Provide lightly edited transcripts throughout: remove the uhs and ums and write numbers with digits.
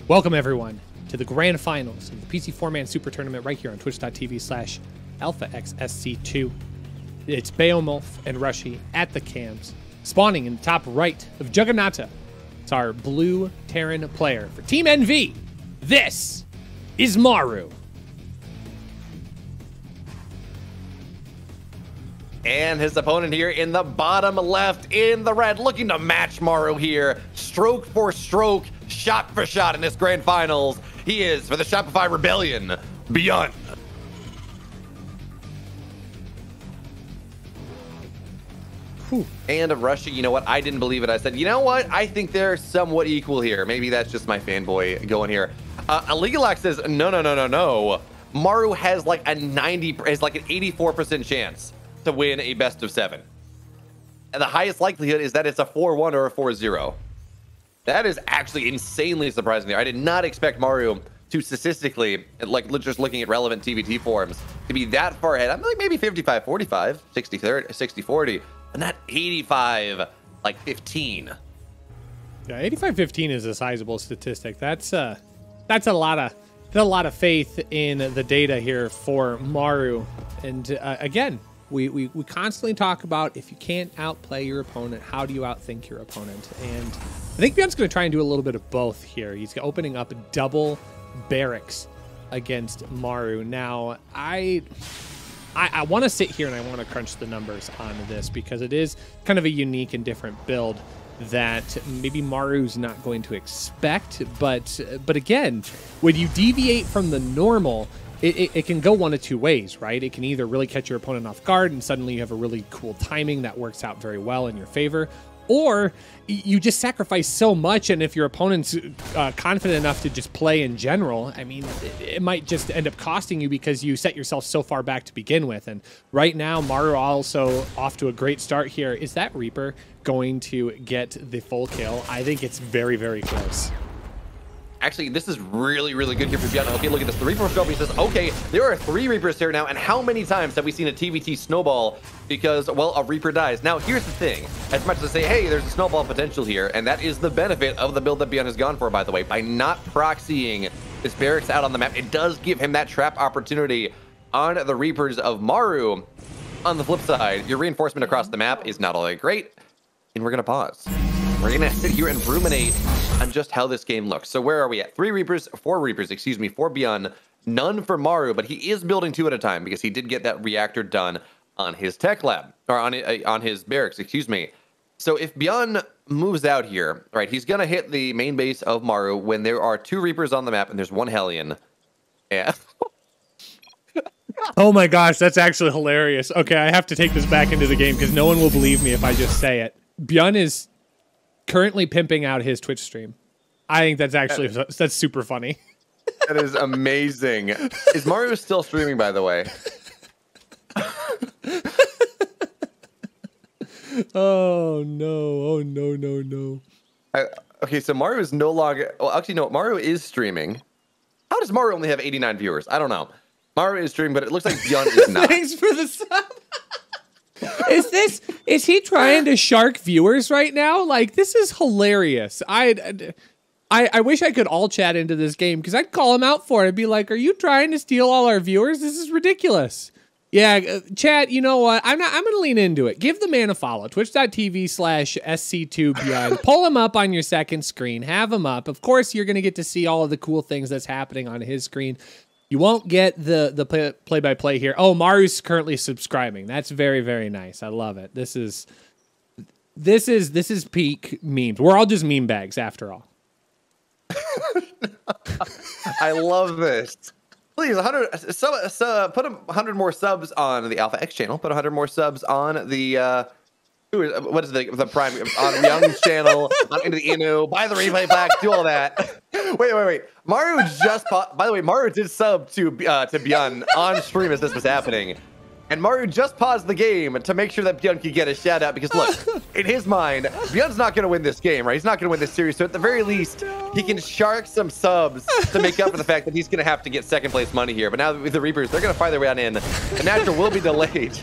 Welcome everyone to the grand finals of the PCForMan Super Tournament right here on twitch.tv/AlphaXSC2. It's Beowulf and Rushy at the cams, spawning in the top right of Juggernaut. It's our blue Terran player for Team NV. This is MARU. And his opponent here in the bottom left in the red, looking to match MARU here. Stroke for stroke, shot for shot in this grand finals. He is, for the Shopify Rebellion, BYUN. And of Russia, you know what? I didn't believe it. I said, you know what? I think they're somewhat equal here. Maybe that's just my fanboy going here. Legalax says, no. MARU has like an 84% chance to win a best of 7. And the highest likelihood is that it's a 4-1 or a 4-0. That is actually insanely surprising there. I did not expect MARU to statistically, like just looking at relevant TVT forums, to be that far ahead. I'm like maybe 55-45, 60-40, and not 85-15. Yeah, 85-15 is a sizable statistic. That's a lot of faith in the data here for MARU. And again, we constantly talk about, if you can't outplay your opponent, how do you outthink your opponent? And I think BYUN's going to try and do a little bit of both here. He's opening up double barracks against MARU. Now, I want to sit here and I want to crunch the numbers on this because it is kind of a unique and different build that maybe MARU's not going to expect. But again, when you deviate from the normal, it can go one of two ways, right? It can either really catch your opponent off guard and suddenly you have a really cool timing that works out very well in your favor, or you just sacrifice so much, and if your opponent's confident enough to just play in general, I mean, it might just end up costing you because you set yourself so far back to begin with. And right now, MARU also off to a great start here. Is that Reaper going to get the full kill? I think it's very, very close. Actually, this is really, really good here for BYUN. Okay, look at this. The Reaper scope, he says, okay, there are 3 Reapers here now, and how many times have we seen a TVT snowball because, well, a Reaper dies? Now, here's the thing. As much as they say, hey, there's a snowball potential here, and that is the benefit of the build that BYUN has gone for, by the way. By not proxying this barracks out on the map, it does give him that trap opportunity on the Reapers of MARU. On the flip side, your reinforcement across the map is not all that great, and we're going to pause. We're going to sit here and ruminate on just how this game looks. So where are we at? 4 Reapers, for BYUN, none for MARU, but he is building 2 at a time because he did get that reactor done on his tech lab, or on his barracks, excuse me. So if BYUN moves out here, right, he's going to hit the main base of MARU when there are 2 Reapers on the map and there's 1 Hellion. Yeah. Oh my gosh, that's actually hilarious. Okay, I have to take this back into the game because no one will believe me if I just say it. BYUN is currently pimping out his Twitch stream. I think that's actually, that's super funny. That is amazing. Is MARU still streaming, by the way? Oh no. Okay, so MARU is no longer, well, actually no, MARU is streaming. How does MARU only have 89 viewers? I don't know. MARU is streaming, but it looks like BYUN is not. Thanks for the sub. Is he trying to shark viewers right now? Like, this is hilarious. I wish I could all chat into this game because I'd call him out for it. I'd be like, are you trying to steal all our viewers? This is ridiculous. Yeah, chat, you know what? I'm going to lean into it. Give the man a follow. Twitch.tv/SC2BYUN. Pull him up on your second screen. Have him up. Of course, you're going to get to see all of the cool things that's happening on his screen. You won't get the play-by-play here. Oh, MARU's currently subscribing. That's very, very nice. I love it. This is peak memes. We're all just meme bags after all. I love this. Please, 100. Put 100 more subs on the Alpha X channel. Put 100 more subs on the what is the prime on Young's channel? On into the Inu. Buy the replay pack. Do all that. Wait. MARU just, by the way, MARU did sub to BYUN on stream as this was happening. And MARU just paused the game to make sure that BYUN could get a shout out because look, in his mind, BYUN's not going to win this game, right? He's not going to win this series. So at the very least, he can shark some subs to make up for the fact that he's going to have to get second place money here. But now with the Reapers, they're going to find their way on in. The natural will be delayed.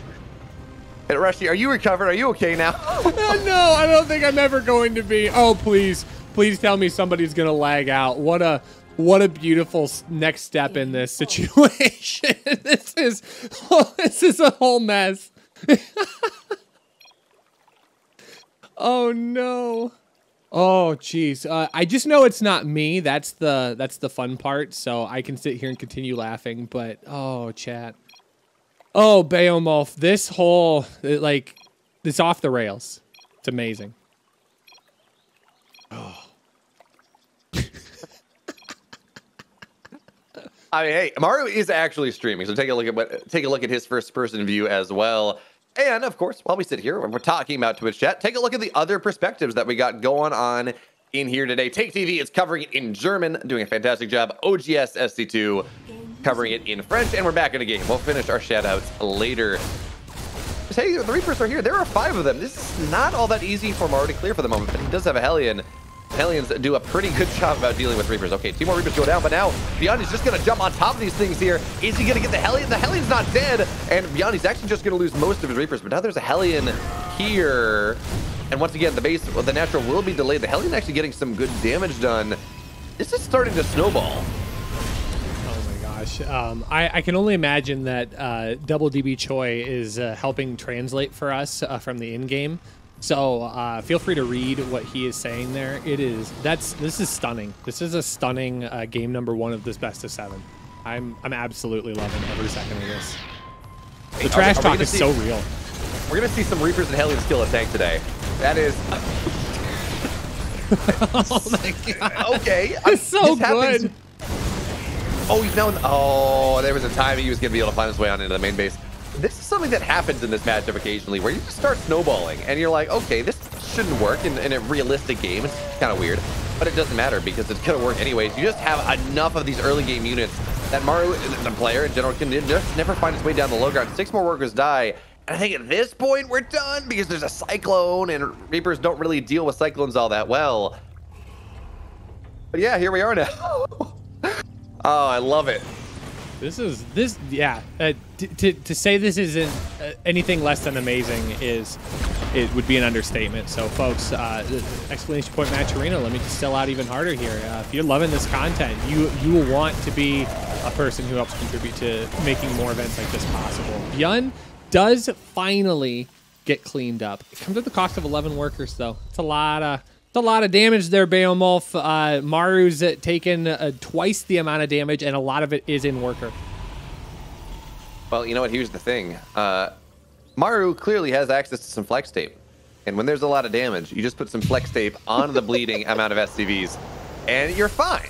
Rushy, are you recovered? Are you okay now? No, I don't think I'm ever going to be. Oh, please. Please tell me somebody's gonna lag out. What a beautiful next step in this situation. This is a whole mess. Oh no. Oh geez. I just know it's not me. That's the fun part. So I can sit here and continue laughing. But oh, chat. Oh, Beowulf. This whole it's off the rails. It's amazing. Oh. I mean, hey, MARU is actually streaming, so take a look at his first-person view as well. And of course, while we sit here and we're talking about Twitch chat, take a look at the other perspectives that we got going on in here today. Take TV is covering it in German, doing a fantastic job. OGS SC2 covering it in French, and we're back in the game. We'll finish our shout-outs later. Hey, the Reapers are here. There are 5 of them. This is not all that easy for MARU to clear for the moment, but he does have a Hellion. Hellions do a pretty good job about dealing with Reapers. Okay, 2 more Reapers go down, but now BYUN is just going to jump on top of these things here. Is he going to get the Hellion? The Hellion's not dead, and BYUN is actually just going to lose most of his Reapers, but now there's a Hellion here. And once again, the natural will be delayed. The Hellion actually getting some good damage done. This is starting to snowball. I can only imagine that Double DB Choi is helping translate for us from the in-game. So feel free to read what he is saying there. This is stunning. This is a stunning game number 1 of this best of 7. I'm absolutely loving every second of this. The trash talk is so real. We're gonna see some Reapers and Hellions kill a tank today. That is. Oh my god. Okay. It's so good. Oh, he's now. Oh, there was a time he was going to be able to find his way on into the main base. This is something that happens in this matchup occasionally, where you just start snowballing, and you're like, okay, this shouldn't work in a realistic game. It's kind of weird, but it doesn't matter because it's going to work anyways. You just have enough of these early game units that MARU, the player in general, can just never find his way down the low ground. 6 more workers die, and I think at this point we're done because there's a Cyclone, and Reapers don't really deal with Cyclones all that well. But yeah, here we are now. Oh, I love it. Yeah. To say this isn't anything less than amazing it would be an understatement. So, folks, exclamation point match arena. Let me just sell out even harder here. If you're loving this content, you will want to be a person who helps contribute to making more events like this possible. BYUN does finally get cleaned up. It comes at the cost of 11 workers, though. It's a lot of damage there, Beowulf. MARU's taken twice the amount of damage, and a lot of it is in worker. Well, you know what? Here's the thing. MARU clearly has access to some flex tape. And when there's a lot of damage, you just put some flex tape on the bleeding amount of SCVs, and you're fine.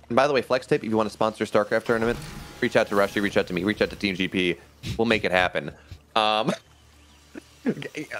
And by the way, flex tape, if you want to sponsor a StarCraft tournament, reach out to Rushy, reach out to me, reach out to Team GP. We'll make it happen.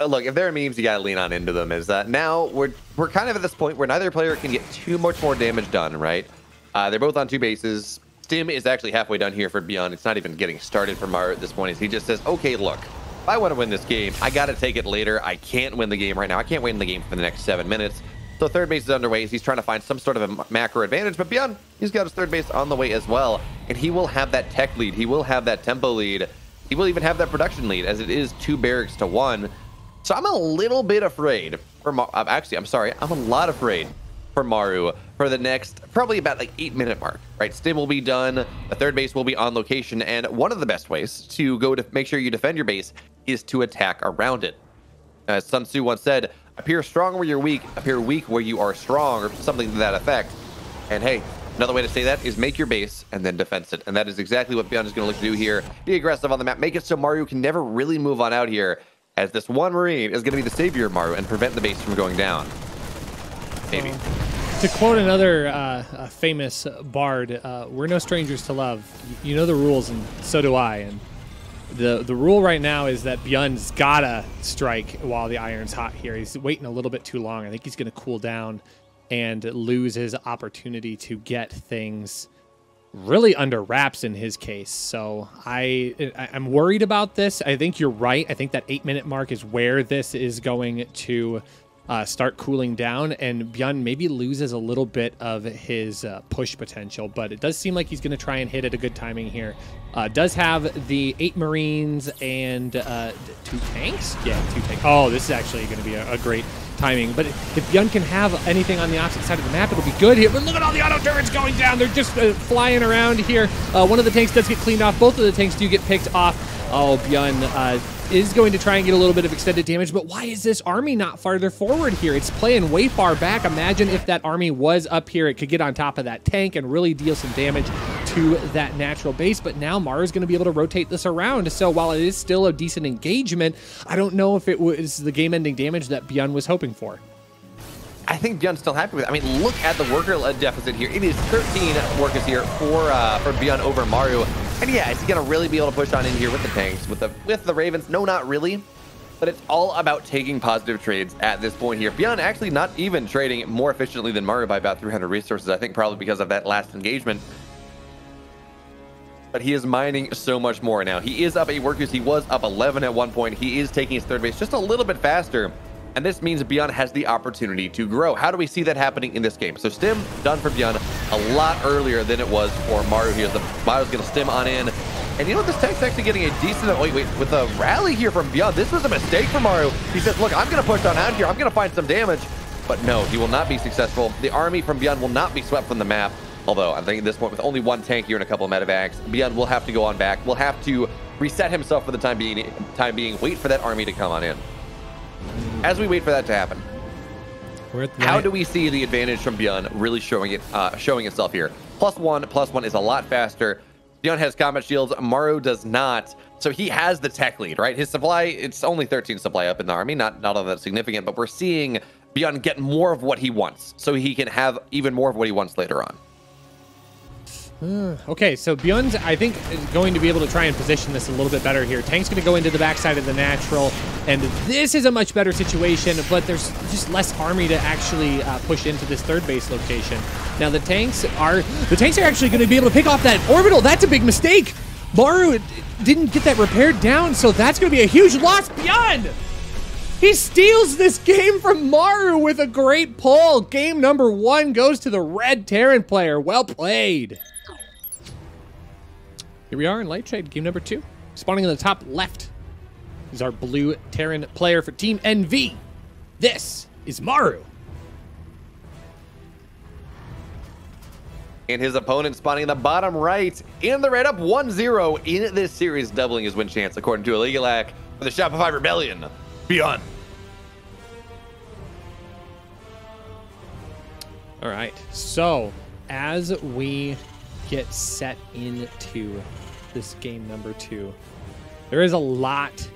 Look, if there are memes, you gotta lean on into them. Is that now we're kind of at this point where neither player can get too much more damage done, right? They're both on 2 bases. Stim is actually halfway done here for BYUN. It's not even getting started for MARU at this point. He just says, okay, look, if I want to win this game, I gotta take it later. I can't win the game right now. I can't win the game for the next 7 minutes. So 3rd base is underway. He's trying to find some sort of a macro advantage, but BYUN, he's got his 3rd base on the way as well. And he will have that tech lead. He will have that tempo lead. He will even have that production lead, as it is 2 barracks to 1. So I'm a little bit afraid for actually, I'm sorry, I'm a lot afraid for MARU for the next probably about 8-minute mark, right? Stim will be done, the 3rd base will be on location, and one of the best ways to go to make sure you defend your base is to attack around it. As Sun Tzu once said, appear strong where you're weak, appear weak where you are strong, or something to that effect. And hey, another way to say that is make your base and then defense it. And that is exactly what BYUN is going to look to do here. Be aggressive on the map, make it so MARU can never really move on out here, as this one Marine is going to be the savior of MARU and prevent the base from going down. Maybe. To quote another famous bard, we're no strangers to love. You know the rules, and so do I. And the rule right now is that BYUN's gotta strike while the iron's hot here. He's waiting a little bit too long. I think he's going to cool down and lose his opportunity to get things really under wraps in his case. So I'm worried about this. I think you're right. I think that 8-minute mark is where this is going to start cooling down, and BYUN maybe loses a little bit of his push potential, but it does seem like he's going to try and hit at a good timing here. Does have the 8 Marines and 2 tanks? Yeah, 2 tanks. Oh, this is actually going to be a great timing. But if BYUN can have anything on the opposite side of the map, it'll be good here. But look at all the auto turrets going down. They're just flying around here. One of the tanks does get cleaned off. Both of the tanks do get picked off. Oh, BYUN is going to try and get a little bit of extended damage, but why is this army not farther forward here? It's playing way far back. Imagine if that army was up here, it could get on top of that tank and really deal some damage to that natural base, but now MARU's going to be able to rotate this around. So while it is still a decent engagement, I don't know if it was the game-ending damage that BYUN was hoping for. I think BYUN's still happy with it. I mean, look at the worker deficit here. It is 13 workers here for BYUN over MARU. And yeah, is he gonna really be able to push on in here with the tanks, with the Ravens? No, not really. But it's all about taking positive trades at this point here. BYUN actually not even trading more efficiently than MARU by about 300 resources. I think probably because of that last engagement. But he is mining so much more now. He is up 8 workers. He was up 11 at one point. He is taking his third base just a little bit faster. And this means BYUN has the opportunity to grow. How do we see that happening in this game? So stim done for BYUN a lot earlier than it was for MARU here. The MARU's going to stim on in. And you know what? This tank's actually getting a decent... Wait, with a rally here from BYUN. This was a mistake for MARU. He says, look, I'm going to push on out here. I'm going to find some damage. But no, he will not be successful. The army from BYUN will not be swept from the map. Although, I think at this point, with only one tank here and a couple of medevacs, BYUN will have to go on back. Will have to reset himself for the time being. Wait for that army to come on in. As we wait for that to happen, how do we see the advantage from BYUN really showing itself here? +1 is a lot faster. BYUN has combat shields. MARU does not. So he has the tech lead, right? His supply, it's only 13 supply up in the army, not all that significant, but we're seeing BYUN get more of what he wants, so he can have even more of what he wants later on. Okay, so BYUN's, I think, is going to be able to try and position this a little bit better here. Tank's going to go into the backside of the natural, and this is a much better situation, but there's just less army to actually push into this third base location. Now, the tanks are actually going to be able to pick off that orbital. That's a big mistake. MARU didn't get that repaired down, so that's going to be a huge loss. BYUN! He steals this game from MARU with a great pull. Game number 1 goes to the red Terran player. Well played. Here we are in light trade, game number 2. Spawning in the top left is our blue Terran player for Team NV. This is MARU. And his opponent spawning in the bottom right in the red, up 1-0 in this series, doubling his win chance, according to Illegalac for the Shopify Rebellion. BYUN. All right, so as we get set into this game number 2, there is a lot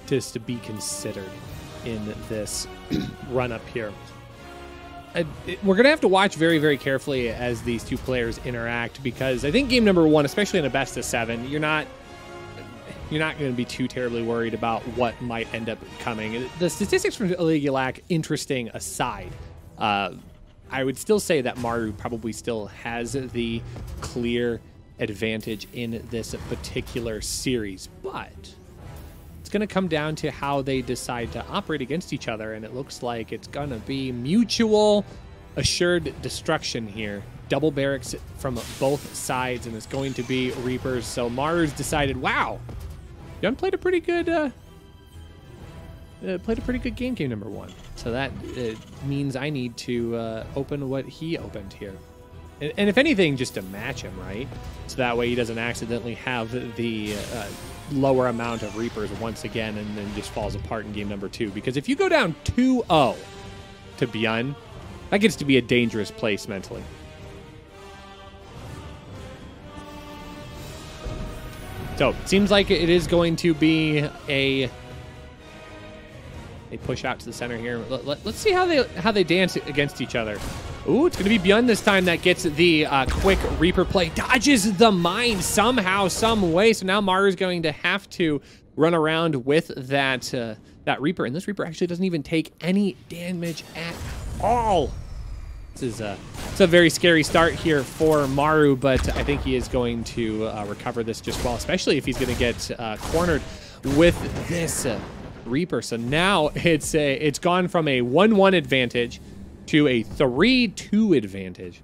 just to be considered in this run up here. We're going to have to watch very, very carefully as these two players interact, because I think game number 1, especially in a best of 7, you're not going to be too terribly worried about what might end up coming. The statistics from Illegalac, interesting aside, I would still say that MARU probably still has the clear advantage in this particular series, but it's going to come down to how they decide to operate against each other, and it looks like it's going to be mutual assured destruction here. Double barracks from both sides, and it's going to be Reapers. So MARU's decided, wow, BYUN played a pretty good game number 1. So that means I need to open what he opened here. And if anything, just to match him, right? So that way he doesn't accidentally have the lower amount of Reapers once again and then just falls apart in game number 2. Because if you go down 2-0 to BYUN, that gets to be a dangerous place mentally. So it seems like it is going to be a push out to the center here. Let's see how they dance against each other. Ooh, it's going to be BYUN this time that gets the quick Reaper play. Dodges the mine somehow, some way. So now MARU's going to have to run around with that Reaper. And this Reaper actually doesn't even take any damage at all. It's a very scary start here for MARU, but I think he is going to recover this just well, especially if he's going to get cornered with this Reaper. So now it's gone from a 1-1 advantage to a 3-2 advantage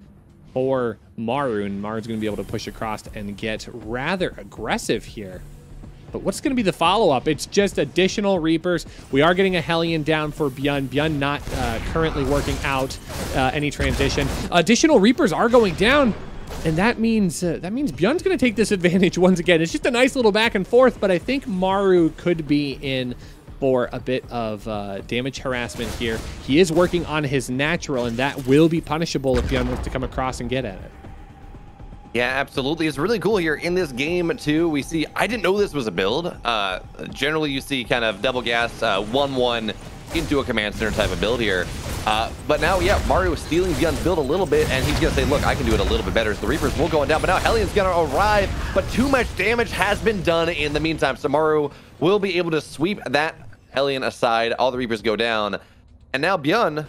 for MARU, and MARU's going to be able to push across and get rather aggressive here. But what's going to be the follow-up? It's just additional Reapers. We are getting a Hellion down for BYUN. BYUN not currently working out any transition. Additional Reapers are going down. And that means BYUN's going to take this advantage once again. It's just a nice little back and forth, but I think MARU could be in for a bit of damage harassment here. He is working on his natural, and that will be punishable if BYUN wants to come across and get at it. Yeah, absolutely. It's really cool here in this game, too. We see, I didn't know this was a build. Generally, you see kind of double gas 1-1 into a command center type of build here. But now, yeah, MARU is stealing BYUN's build a little bit, and he's going to say, look, I can do it a little bit better. So the Reapers will go down, but now Hellion's going to arrive, but too much damage has been done in the meantime. So MARU will be able to sweep that Hellion aside. All the Reapers go down, and now BYUN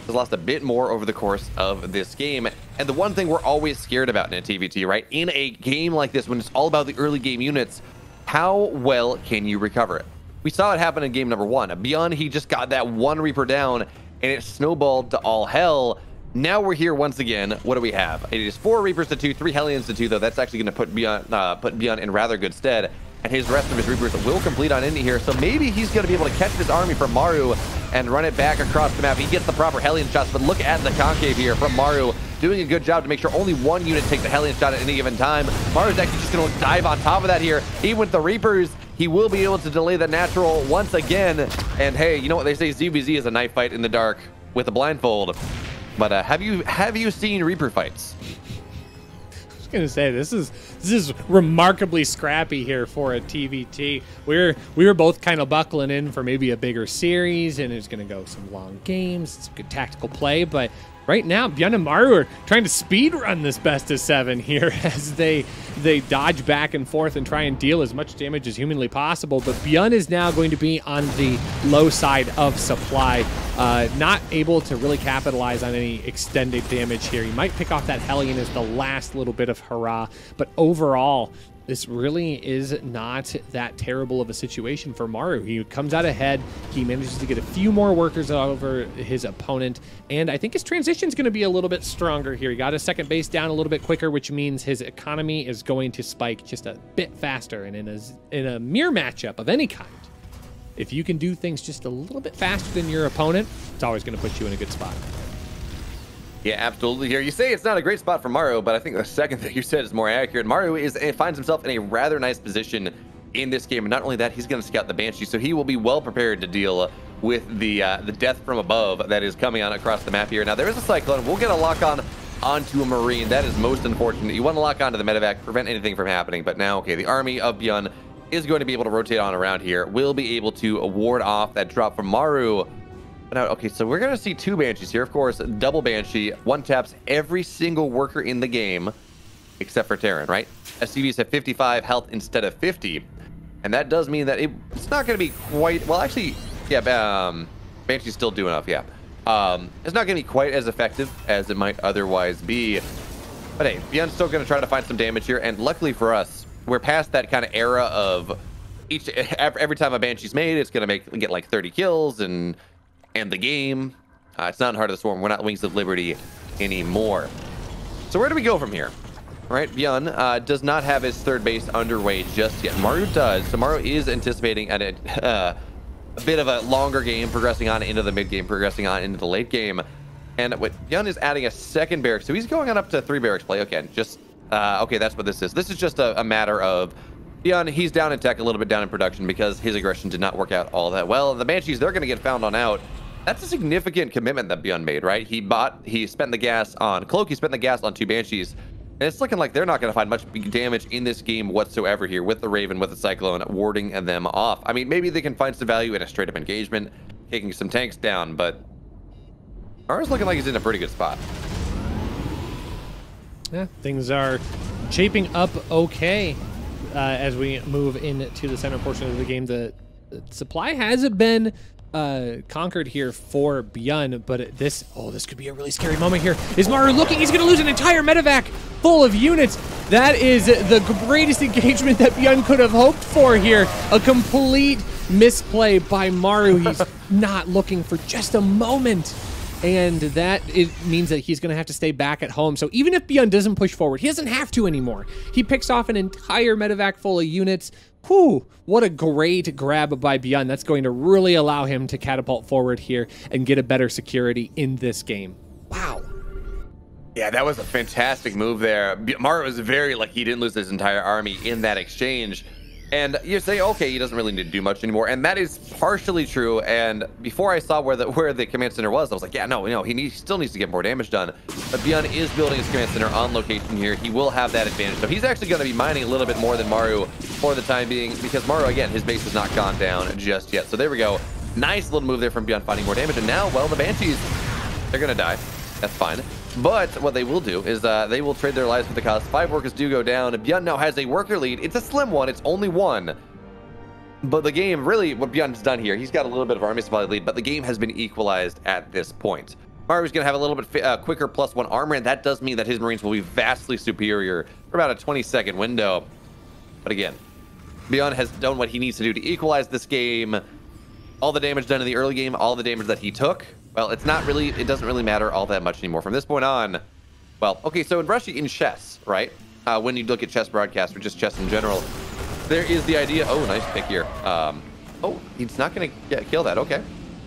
has lost a bit more over the course of this game. And the one thing we're always scared about in a TVT, right? In a game like this, when it's all about the early game units, how well can you recover it? We saw it happen in game number 1. BYUN, he just got that one Reaper down, and it snowballed to all hell. Now we're here once again. What do we have? It is 4 Reapers to 2, 3 Hellions to 2, though. That's actually going to put BYUN in rather good stead. And his rest of his Reapers will complete on into here. So maybe he's going to be able to catch this army from MARU and run it back across the map. He gets the proper Hellion shots, but look at the concave here from MARU, doing a good job to make sure only one unit takes the Hellion shot at any given time. MARU's actually just going to dive on top of that here. Even with the Reapers, he will be able to delay the natural once again. And hey, you know what they say, ZVZ is a knife fight in the dark with a blindfold. But have you seen Reaper fights? I was gonna say this is remarkably scrappy here for a TVT. We were both kind of buckling in for maybe a bigger series, and it's gonna go some long games. It's a good tactical play, but right now BYUN and MARU are trying to speed run this best of 7 here as they dodge back and forth and try and deal as much damage as humanly possible. But BYUN is now going to be on the low side of supply, not able to really capitalize on any extended damage here. He might pick off that Hellion as the last little bit of hurrah, but overall, this really is not that terrible of a situation for MARU. He comes out ahead. He manages to get a few more workers over his opponent, and I think his transition is going to be a little bit stronger here. He got his second base down a little bit quicker, which means his economy is going to spike just a bit faster. And in a mirror matchup of any kind, if you can do things just a little bit faster than your opponent, it's always going to put you in a good spot. Yeah, absolutely. Here you say it's not a great spot for MARU, but I think the second thing you said is more accurate. MARU finds himself in a rather nice position in this game, and not only that, he's going to scout the Banshee, so he will be well prepared to deal with the death from above that is coming on across the map here. Now there is a Cyclone. We'll get a lock on onto a Marine. That is most unfortunate. You want to lock onto the medevac, prevent anything from happening. But now, okay, the army of BYUN is going to be able to rotate on around here. Will be able to ward off that drop from MARU. Now, okay, so we're going to see 2 Banshees here. Of course, double Banshee. One taps every single worker in the game, except for Terran, right? SCVs have 55 health instead of 50. And that does mean that it's not going to be quite... Well, actually, yeah, Banshees still do enough, yeah. It's not going to be quite as effective as it might otherwise be. But hey, BYUN's still going to try to find some damage here. And luckily for us, we're past that kind of era of every time a Banshee's made, it's going to get like 30 kills and the game. It's not in Heart of the Swarm. We're not Wings of Liberty anymore. So where do we go from here? All right, BYUN does not have his third base underway just yet. MARU does. So MARU is anticipating a bit of a longer game, progressing on into the mid game, progressing on into the late game. And what BYUN is adding a second barracks. So he's going on up to 3 barracks play. Okay, just okay, that's what this is. This is just a matter of BYUN, he's down in tech, a little bit down in production because his aggression did not work out all that well. And the Banshees, they're going to get found on out. That's a significant commitment that BYUN made, right? He spent the gas on Cloak, he spent the gas on 2 Banshees. And it's looking like they're not going to find much damage in this game whatsoever here with the Raven, with the Cyclone, warding them off. I mean, maybe they can find some value in a straight-up engagement, taking some tanks down, but MARU's looking like he's in a pretty good spot. Yeah, things are shaping up okay as we move into the center portion of the game. The supply hasn't been conquered here for BYUN, but this could be a really scary moment here. Is MARU looking? He's going to lose an entire medevac full of units. That is the greatest engagement that BYUN could have hoped for here. A complete misplay by MARU. He's not looking for just a moment and that it means that he's going to have to stay back at home. So even if BYUN doesn't push forward, he doesn't have to anymore. He picks off an entire medevac full of units. Whew, what a great grab by BYUN. That's going to really allow him to catapult forward here and get a better security in this game. Wow. Yeah, that was a fantastic move there. MARU was very lucky he didn't lose his entire army in that exchange. And you say, okay, he doesn't really need to do much anymore, and that is partially true. And before I saw where the command center was, I was like, yeah, no, he still needs to get more damage done. But BYUN is building his command center on location here. He will have that advantage. So he's actually going to be mining a little bit more than MARU for the time being, because MARU, again, his base has not gone down just yet. So there we go. Nice little move there from BYUN, finding more damage. And now, well, the Banshees, they're going to die. That's fine. But what they will do is they will trade their lives for the cost. 5 workers do go down. BYUN now has a worker lead. It's a slim one. It's only 1. But the game, really, what BYUN's done here, he's got a little bit of army supply lead, but the game has been equalized at this point. MARU's going to have a little bit quicker +1 armor, and that does mean that his Marines will be vastly superior for about a 20-second window. But again, BYUN has done what he needs to do to equalize this game. All the damage done in the early game, all the damage that he took, well, it doesn't really matter all that much anymore. From this point on, well, okay, so in Russia, in chess, right? When you look at chess broadcasts or just chess in general, there is the idea, oh, nice pick here. Oh, he's not going to kill that, okay.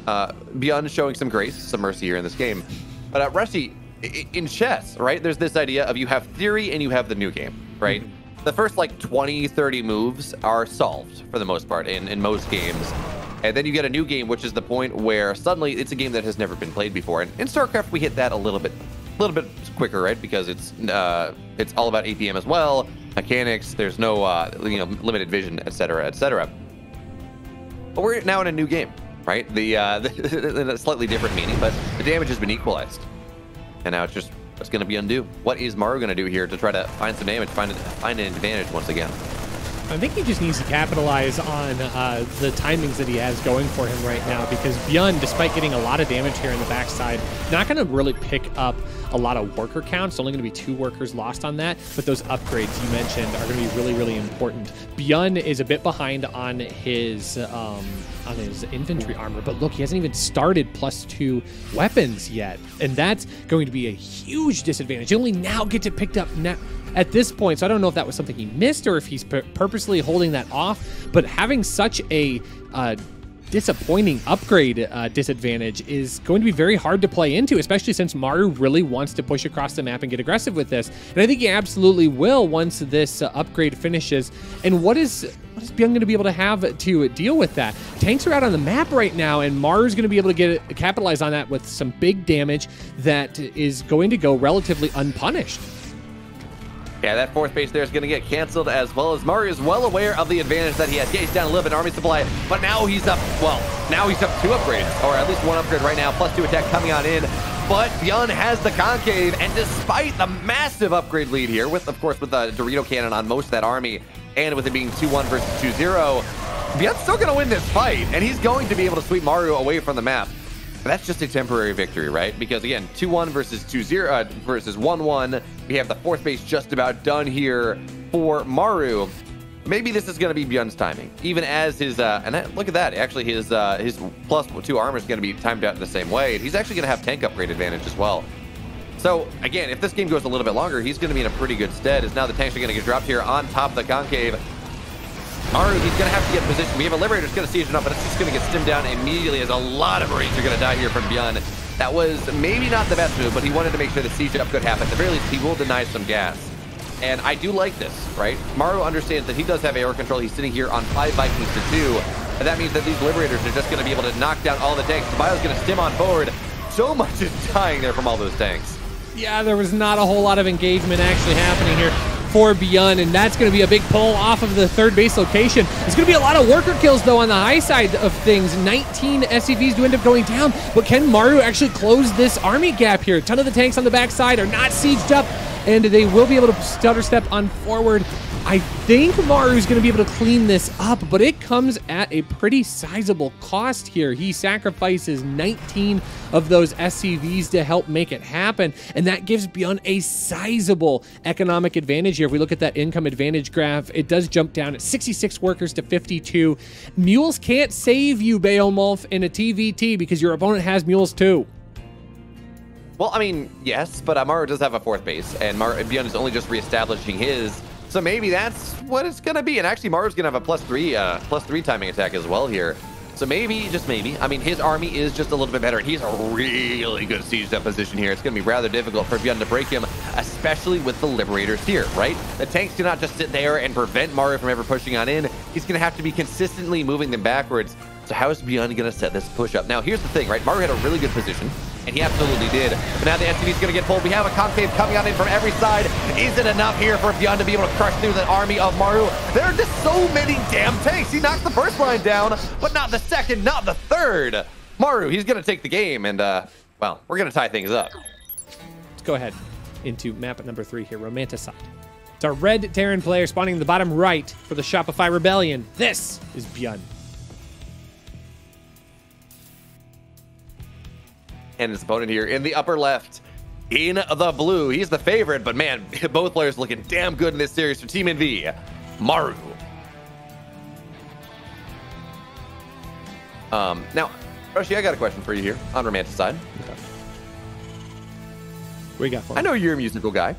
BYUN showing some grace, some mercy here in this game. But Russia, in chess, right, there's this idea of you have theory and you have the new game, right? The first, like, 20, 30 moves are solved, for the most part, in most games. And then you get a new game, which is the point where suddenly it's a game that has never been played before. And in StarCraft, we hit that a little bit quicker, right? Because it's all about APM as well, mechanics. There's no limited vision, etc., etc. But we're now in a new game, right? A slightly different meaning, but the damage has been equalized, and now it's just what's going to be undo. What is MARU going to do here to try to find some damage, find an advantage once again? I think he just needs to capitalize on the timings that he has going for him right now, because BYUN, despite getting a lot of damage here in the backside, not going to really pick up a lot of worker counts. It's only going to be 2 workers lost on that, but those upgrades you mentioned are going to be really, really important. BYUN is a bit behind on his infantry armor, but look, he hasn't even started +2 weapons yet, and that's going to be a huge disadvantage. You only now get it picked up now at this point, so I don't know if that was something he missed or if he's purposely holding that off, but having such a disappointing upgrade disadvantage is going to be very hard to play into, especially since MARU really wants to push across the map and get aggressive with this. And I think he absolutely will once this upgrade finishes. And what is BYUN going to be able to have to deal with that? Tanks are out on the map right now, and MARU's going to be able to capitalize on that with some big damage that is going to go relatively unpunished. Yeah, that 4th base there is going to get canceled, as well as MARU is well aware of the advantage that he has. Yeah, he's down a little bit in army supply, but now he's up, well, now he's up 2 upgrades, or at least 1 upgrade right now, +2 attack coming on in. But BYUN has the concave, and despite the massive upgrade lead here, of course, with the Dorito cannon on most of that army, and with it being 2-1 versus 2-0, BYUN's still going to win this fight, and he's going to be able to sweep MARU away from the map. That's just a temporary victory, right? Because again, 2-1 versus 2-0 versus 1-1. We have the 4th base just about done here for MARU. Maybe this is going to be BYUN's timing, even as his look at that. Actually, his +2 armor is going to be timed out in the same way. He's actually going to have tank upgrade advantage as well. So again, if this game goes a little bit longer, he's going to be in a pretty good stead. As now the tanks are going to get dropped here on top of the concave. MARU, he's going to have to get in position. We have a Liberator that's going to siege it up, but it's just going to get stimmed down immediately, as a lot of Marines are going to die here from BYUN. That was maybe not the best move, but he wanted to make sure the siege up could happen. At the very least, he will deny some gas. And I do like this, right? MARU understands that he does have air control. He's sitting here on 5 Vikings to 2. And that means that these Liberators are just going to be able to knock down all the tanks. Bio's going to stim on forward. So much is dying there from all those tanks. Yeah, there was not a whole lot of engagement actually happening here for BYUN, and that's going to be a big pull off of the 3rd base location. There's going to be a lot of worker kills, though, on the high side of things. 19 SCVs do end up going down, but can MARU actually close this army gap here? A ton of the tanks on the backside are not sieged up, and they will be able to stutter step on forward. I think MARU is going to be able to clean this up, but it comes at a pretty sizable cost here. He sacrifices 19 of those SCVs to help make it happen, and that gives BYUN a sizable economic advantage here. If we look at that income advantage graph, it does jump down at 66 workers to 52. Mules can't save you, Beowulf, in a TVT, because your opponent has mules too. Well, I mean, yes, but MARU does have a 4th base, and BYUN is only just reestablishing his. So maybe that's what it's gonna be. And actually, MARU's gonna have a +3 timing attack as well here. So maybe, just maybe, I mean, his army is just a little bit better. And he's a really good siege deposition here. It's gonna be rather difficult for BYUN to break him, especially with the Liberators here, right? The tanks cannot just sit there and prevent MARU from ever pushing on in. He's gonna have to be consistently moving them backwards. So how is BYUN gonna set this push up? Now, here's the thing, right? MARU had a really good position, and he absolutely did. But now the SCV is going to get pulled. We have a concave coming on in from every side. Is it enough here for BYUN to be able to crush through the army of MARU? There are just so many damn tanks. He knocked the first line down, but not the second, not the third. MARU, he's going to take the game, and, well, we're going to tie things up. Let's go ahead into map number 3 here, Romanticide. It's our red Terran player spawning in the bottom right for the Shopify Rebellion. This is BYUN. And his opponent here in the upper left in the blue. He's the favorite, but man, both players looking damn good in this series for Team NV. MARU. Now, Roshi, I got a question for you here on Romanticide. Okay. What you got for me? I know you're a musical guy.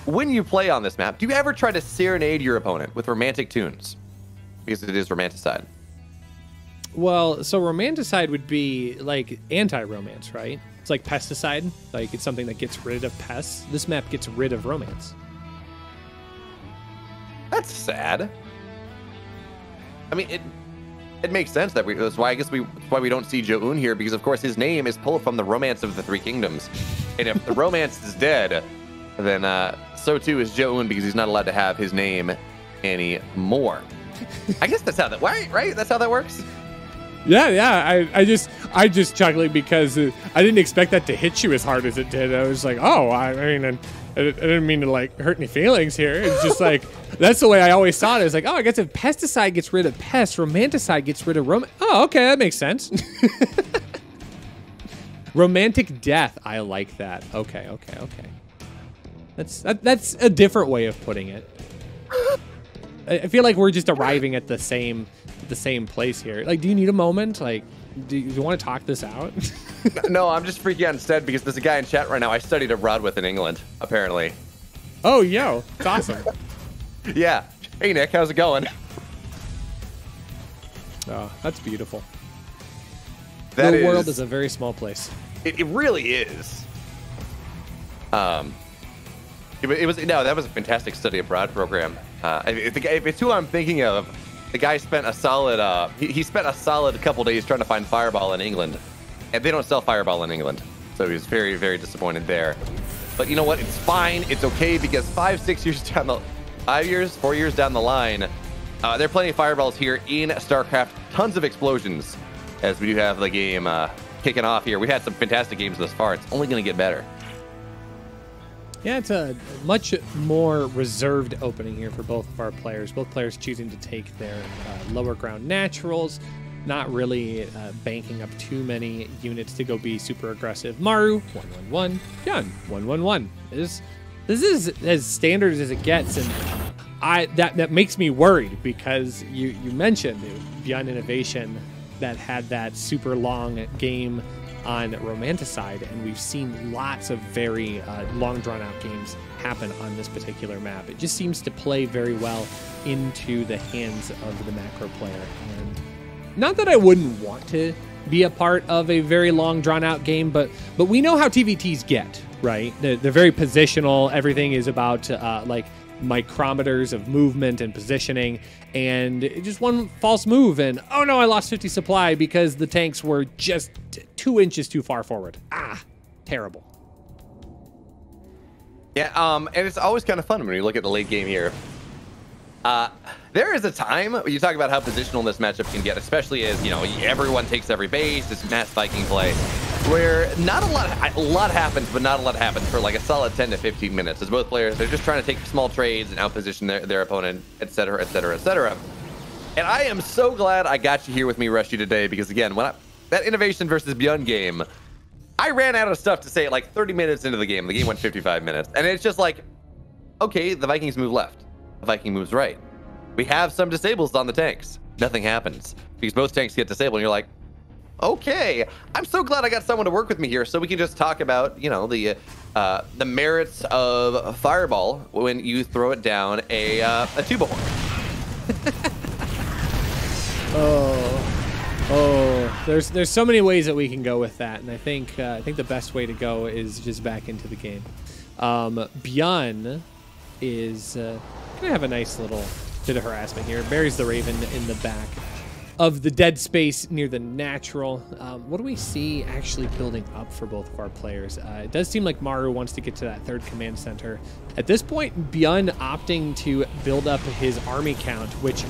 When you play on this map, do you ever try to serenade your opponent with romantic tunes? Because it is Romanticide. Well, so Romanticide would be like anti-romance, right? It's like pesticide. Like it's something that gets rid of pests. This map gets rid of romance. That's sad. I mean, it makes sense that that's why we don't see BYUN here, because of course his name is pulled from the Romance of the Three Kingdoms, and if the romance is dead, then so too is BYUN, because he's not allowed to have his name anymore. I guess that's how that right? That's how that works. Yeah. I just chuckling because I didn't expect that to hit you as hard as it did. I was like, oh, I mean, I didn't mean to like hurt any feelings here. It's just like that's the way I always saw it. It's like, oh, I guess if pesticide gets rid of pests, Romanticide gets rid of romance. Oh, okay, that makes sense. Romantic death. I like that. Okay. That's a different way of putting it. I feel like we're just arriving at the same place here. Like, do you need a moment? Like, do you want to talk this out? No, I'm just freaking out instead because there's a guy in chat right now I studied abroad with in England, apparently. Oh, yo, it's awesome. Yeah. Hey, Nick, how's it going? Oh, that's beautiful. The world is a very small place. It really is. That was a fantastic study abroad program. If it's who I'm thinking of, the guy spent a solid he spent a solid couple days trying to find Fireball in England, and they don't sell Fireball in England, so he was very, very disappointed there. But you know what? It's fine. It's okay, because 4 years down the line, there are plenty of Fireballs here in StarCraft. Tons of explosions, as we do have the game kicking off here. We had some fantastic games thus far. It's only going to get better. Yeah, it's a much more reserved opening here for both of our players. Both players choosing to take their lower ground naturals, not really banking up too many units to go be super aggressive. MARU, 1-1-1, BYUN, 1-1-1. This is as standard as it gets, and that makes me worried, because you mentioned BYUN Innovation that had that super long game on Romanticide, and we've seen lots of very long drawn-out games happen on this particular map. It just seems to play very well into the hands of the macro player. And not that I wouldn't want to be a part of a very long drawn-out game, but we know how TVTs get, right? They're very positional. Everything is about like micrometers of movement and positioning, and just one false move and oh no, I lost 50 supply because the tanks were just 2 inches too far forward. Terrible. Yeah, and it's always kind of fun when you look at the late game here. There is a time when you talk about how positional this matchup can get, especially as, you know, everyone takes every base, this mass Viking play, where not a lot happens, but not a lot happens for like a solid 10 to 15 minutes, as both players, they're just trying to take small trades and outposition their opponent, etc., etc., etc. And I am so glad I got you here with me, Rushy, today, because again, when that Innovation versus BYUN game, I ran out of stuff to say like 30 minutes into the game. The game went 55 minutes, and it's just like, okay, the Vikings move left, the Viking moves right. We have some disables on the tanks. Nothing happens because both tanks get disabled, and you're like, Okay, I'm so glad I got someone to work with me here, so we can just talk about, you know, the merits of Fireball when you throw it down a tuba horn. There's so many ways that we can go with that, and I think the best way to go is just back into the game. BYUN is gonna have a nice little bit of harassment here. Buries the Raven in the back of the dead space near the natural. What do we see actually building up for both of our players? It does seem like MARU wants to get to that third command center. At this point, BYUN opting to build up his army count, which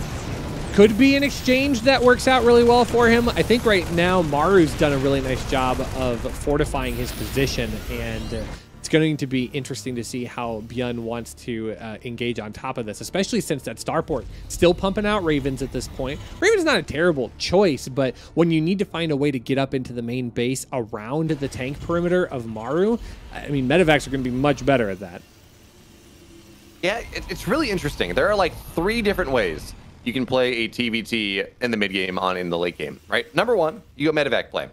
could be an exchange that works out really well for him. I think right now MARU's done a really nice job of fortifying his position, and it's going to be interesting to see how BYUN wants to engage on top of this, especially since that starport still pumping out Ravens at this point. Raven's not a terrible choice, but when you need to find a way to get up into the main base around the tank perimeter of MARU, I mean, medevacs are going to be much better at that. Yeah, it's really interesting. There are like 3 different ways you can play a TVT in the mid game on in the late game, right? Number 1, you go medevac play. And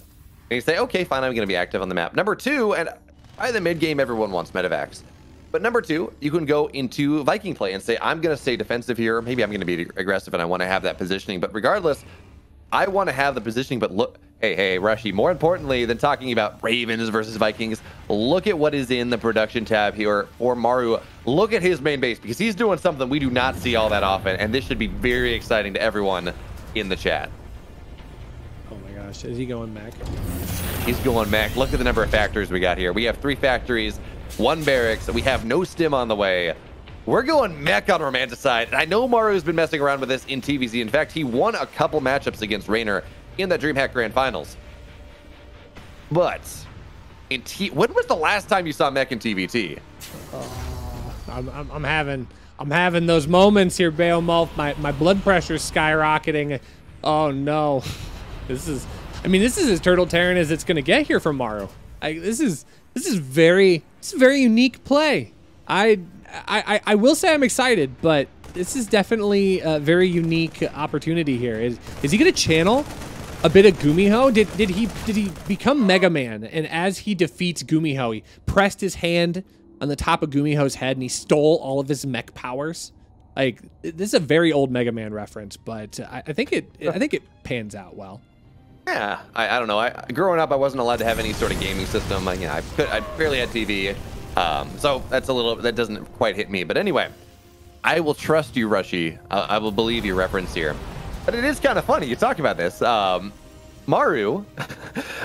you say, okay, fine, I'm going to be active on the map. Number 2, and by the mid game, everyone wants medevacs. But number 2, you can go into Viking play and say, I'm going to stay defensive here. Maybe I'm going to be aggressive and I want to have that positioning. But regardless, I want to have the positioning. But look, hey, Rushy, more importantly than talking about Ravens versus Vikings, look at what is in the production tab here for MARU. Look at his main base, because he's doing something we do not see all that often. And this should be very exciting to everyone in the chat. Oh my gosh, is he going Mac? He's going Mac. Look at the number of factories we got here. We have 3 factories, 1 barracks. We have no stim on the way. We're going mech on Romanticide. And I know Maru's been messing around with this in TVZ. In fact, he won a couple matchups against Raynor in the DreamHack Grand Finals. But in when was the last time you saw mech in TVT? I'm having those moments here, Beowulf. My blood pressure's skyrocketing. Oh no, this is as turtle tearing as it's gonna get here from MARU. This is very unique play. I will say I'm excited, but this is definitely a very unique opportunity here. Is he gonna channel a bit of Gumiho? Did he become Mega Man, and as he defeats Gumiho, he pressed his hand on the top of Gumiho's head and he stole all of his mech powers? Like, this is a very old Mega Man reference, but I think it pans out well. Yeah, I don't know. Growing up, I wasn't allowed to have any sort of gaming system. I barely had TV, so that doesn't quite hit me. But anyway, I will trust you, Rushy. I will believe your reference here. But it is kind of funny you talk about this. MARU,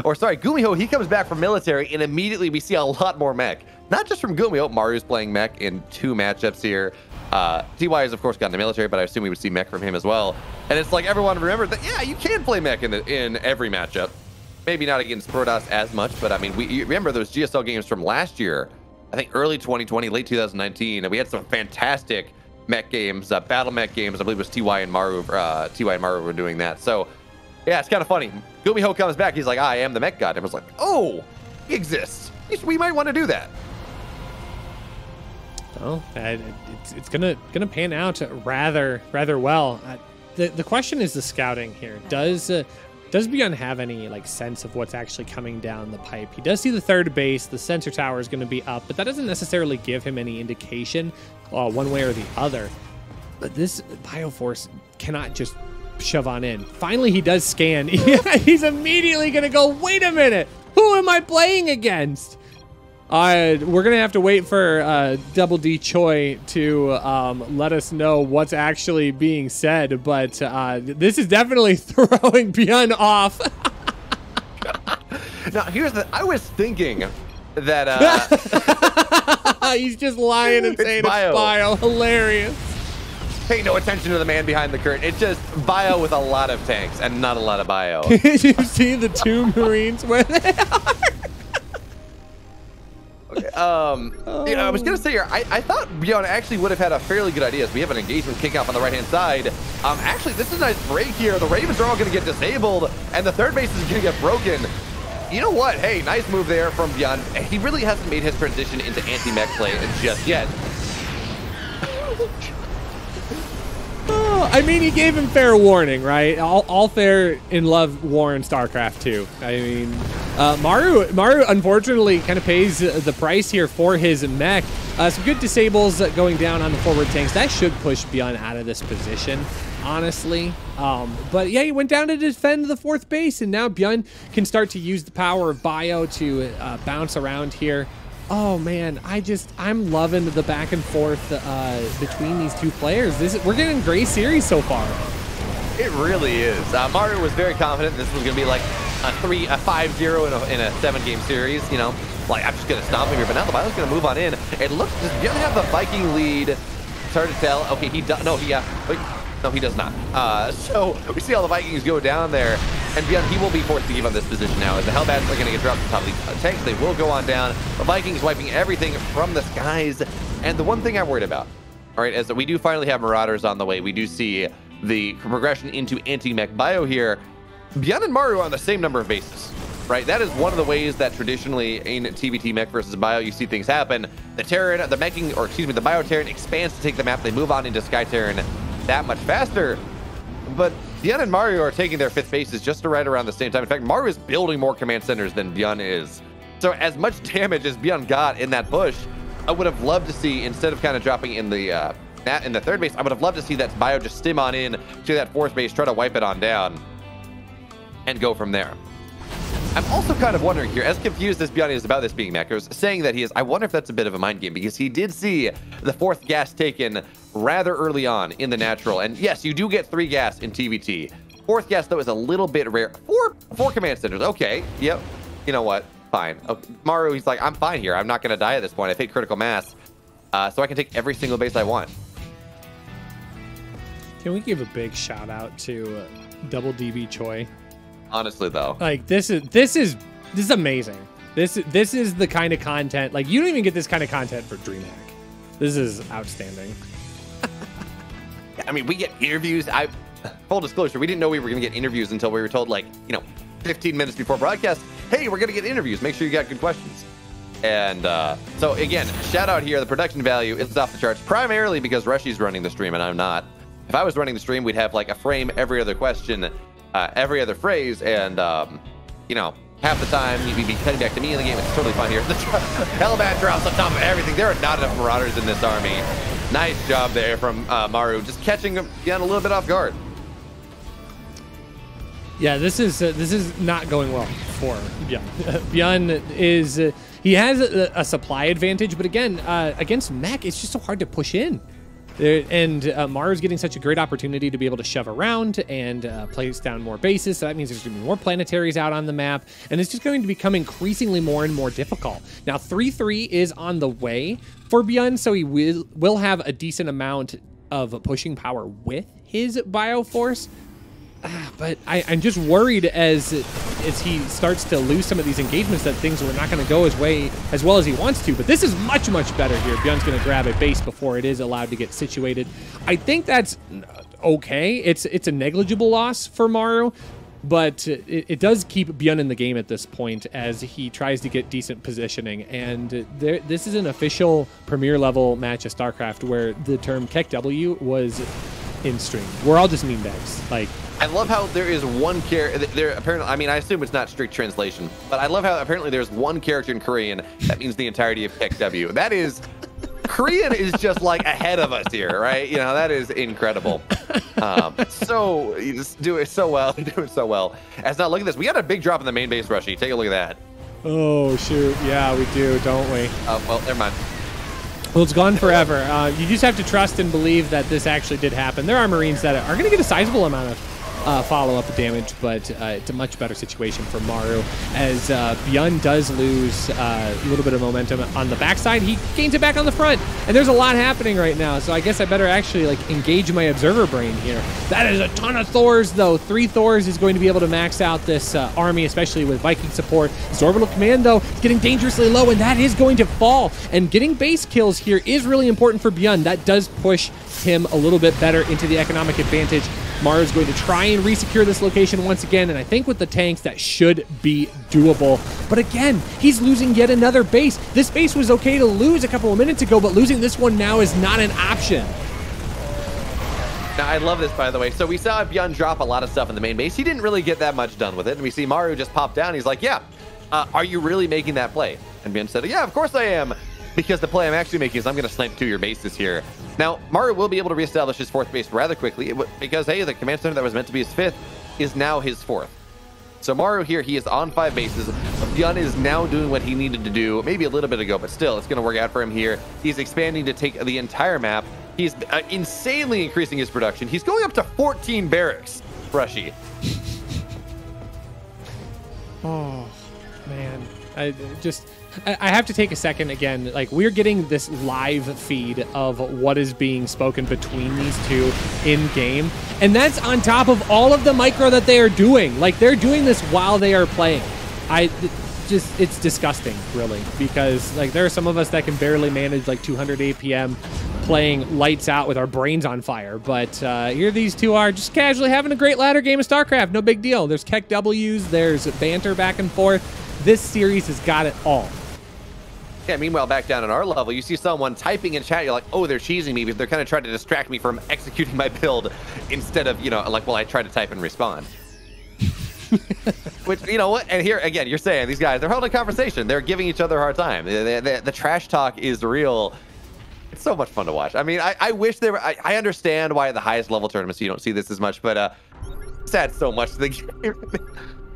or sorry, Gumiho, he comes back from military, and immediately we see a lot more mech. Not just from Gumiho. MARU's playing mech in 2 matchups here. TY has, of course, gotten the military, but I assume we would see mech from him as well. And it's like everyone remembered that, yeah, you can play mech in every matchup. Maybe not against Protoss as much, but I mean, you remember those GSL games from last year, I think early 2020, late 2019, and we had some fantastic mech games, battle mech games. I believe it was TY and MARU were doing that. So, yeah, it's kind of funny. Gumiho comes back, he's like, I am the mech god. And I was like, oh, he exists. We might want to do that. Well, it's gonna pan out rather well. The question is the scouting here. Does BYUN have any sense of what's actually coming down the pipe? He does see the 3rd base. The sensor tower is going to be up, but that doesn't necessarily give him any indication one way or the other. But this Bioforce cannot just shove on in. Finally, he does scan. He's immediately going to go, wait a minute, who am I playing against? We're going to have to wait for Double D Choi to let us know what's actually being said, but this is definitely throwing BYUN off. Now, I was thinking that... He's just lying and saying it's Bio. Hilarious. Pay no attention to the man behind the curtain. It's just Bio with a lot of tanks and not a lot of Bio. Did you see the 2 Marines where they are? Okay. Yeah, I was gonna say here, I thought BYUN actually would have had a fairly good idea. So we have an engagement kickoff on the right hand side. Actually, this is a nice break here. The Ravens are all gonna get disabled, and the 3rd base is gonna get broken. You know what? Hey, nice move there from BYUN. He really hasn't made his transition into anti-mech play just yet. Well, I mean, he gave him fair warning, right? All fair in love, war, in StarCraft 2. I mean, MARU unfortunately kind of pays the price here for his mech. Some good disables going down on the forward tanks. That should push BYUN out of this position, honestly. But yeah, he went down to defend the 4th base, and now BYUN can start to use the power of Bio to bounce around here. Oh man, I'm loving the back and forth between these two players. We're getting a great series so far. It really is. MARU was very confident this was going to be like a 5-0 in a 7-game series. You know, like I'm just going to stomp him here, but now the Bio's going to move on in. It looks, does BYUN have the Viking lead? It's hard to tell. Okay, he does. No, he does not. So we see all the Vikings go down there, and BYUN, he will be forced to give on this position now, as the Hellbats are going to get dropped to the top of the tanks. They will go on down. The Vikings wiping everything from the skies. And the one thing I'm worried about, all right, is that we do finally have Marauders on the way. We do see the progression into anti-mech bio here. BYUN and MARU are on the same number of bases, right? That is one of the ways that traditionally in TVT mech versus bio, you see things happen. The Terran, the meching, or excuse me, the bio Terran expands to take the map. They move on into Sky Terran that much faster. But BYUN and MARU are taking their 5th bases just right around the same time. In fact, MARU is building more command centers than BYUN is. So as much damage as BYUN got in that push, I would have loved to see, instead of kind of dropping in the 3rd base, I would have loved to see that bio just stim on in to that 4th base, try to wipe it on down, and go from there. I'm also kind of wondering here, as confused as BYUN is about this being mechers, saying that he is, I wonder if that's a bit of a mind game, because he did see the 4th gas taken rather early on in the natural. And yes, you do get 3 gas in TVT. 4th gas, though, is a little bit rare. Four command centers. Okay, yep. You know what? Fine. Okay. MARU, he's like, I'm fine here. I'm not going to die at this point. I've hit critical mass, so I can take every single base I want. Can we give a big shout out to Double DB Choi? Honestly, though, like this is amazing. This is the kind of content, like, you don't even get this kind of content for DreamHack. This is outstanding. I mean, we get interviews. Full disclosure, we didn't know we were going to get interviews until we were told, like, 15 minutes before broadcast, hey, we're going to get interviews. Make sure you got good questions. And so again, shout out here. The production value is off the charts, primarily because Rushy's running the stream and I'm not. If I was running the stream, we'd have like a frame every other question, every other phrase, and half the time you'd be cutting back to me in the game. It's totally fine here. The Hellbat drops on top of everything. There are not enough Marauders in this army. Nice job there from MARU, just catching him down a little bit off guard. Yeah, this is not going well for BYUN. BYUN is he has a supply advantage, but again, against mech, it's just so hard to push in. And MARU's getting such a great opportunity to be able to shove around and place down more bases. So that means there's going to be more planetaries out on the map. And it's just going to become increasingly more and more difficult. Now, 3-3 is on the way for BYUN, so he will have a decent amount of pushing power with his Bioforce. But I'm just worried as he starts to lose some of these engagements that things are not going to go his way as well as he wants to. But this is much, much better here. BYUN's going to grab a base before it is allowed to get situated. I think that's okay. It's a negligible loss for MARU, but it does keep BYUN in the game at this point as he tries to get decent positioning. And this is an official premier level match of StarCraft where the term KEKW was in stream. We're all just meme bags. Like, I love how there is one character there. Apparently, I mean, I assume it's not strict translation, but I love how apparently there's one character in Korean that means the entirety of KEKW. That is, Korean is just like ahead of us here, right? That is incredible. So you just do it so well. You do it so well. As now, look at this. We got a big drop in the main base, Rushy. Take a look at that. Oh shoot! Yeah, we do, don't we? Oh well, never mind. Well, it's gone forever. You just have to trust and believe that this actually did happen. There are Marines that are going to get a sizable amount of follow-up damage, but it's a much better situation for MARU as BYUN does lose a little bit of momentum on the backside. He gains it back on the front, and there's a lot happening right now, so I guess I better actually engage my observer brain here. That is a ton of Thors, though. 3 Thors is going to be able to max out this army, especially with Viking support. His orbital command, though, is getting dangerously low, and that is going to fall. And getting base kills here is really important for BYUN. That does push him a little bit better into the economic advantage. MARU is going to try and resecure this location once again, and I think with the tanks, that should be doable. But again, he's losing yet another base. This base was okay to lose a couple of minutes ago, but losing this one now is not an option. Now, I love this, by the way. So we saw BYUN drop a lot of stuff in the main base. He didn't really get that much done with it. And we see MARU just pop down. He's like, yeah, are you really making that play? And BYUN said, yeah, of course I am. Because the play I'm actually making is I'm going to snipe 2 your bases here. Now, MARU will be able to reestablish his 4th base rather quickly because, hey, the command center that was meant to be his 5th is now his 4th. So MARU here, he is on 5 bases. BYUN is now doing what he needed to do maybe a little bit ago, but still, it's going to work out for him here. He's expanding to take the entire map. He's insanely increasing his production. He's going up to 14 barracks, Brushy. Oh, man. I have to take a second again. Like, we're getting this live feed of what is being spoken between these two in game. And that's on top of all of the micro that they are doing. Like, they're doing this while they are playing. It's disgusting, really, because like there are some of us that can barely manage like 200 APM playing lights out with our brains on fire. But here these two are just casually having a great ladder game of StarCraft. No big deal. There's Keck W's, there's banter back and forth. This series has got it all. Yeah, meanwhile, back down at our level, you see someone typing in chat. You're like, oh, they're cheesing me because they're kind of trying to distract me from executing my build instead of, you know, like, well, I try to type and respond. Which, you know what? And here, again, you're saying these guys, they're holding a conversation. They're giving each other a hard time. The trash talk is real. It's so much fun to watch. I mean, I wish they were... I understand why at the highest level tournaments you don't see this as much, but it's add so much to the game.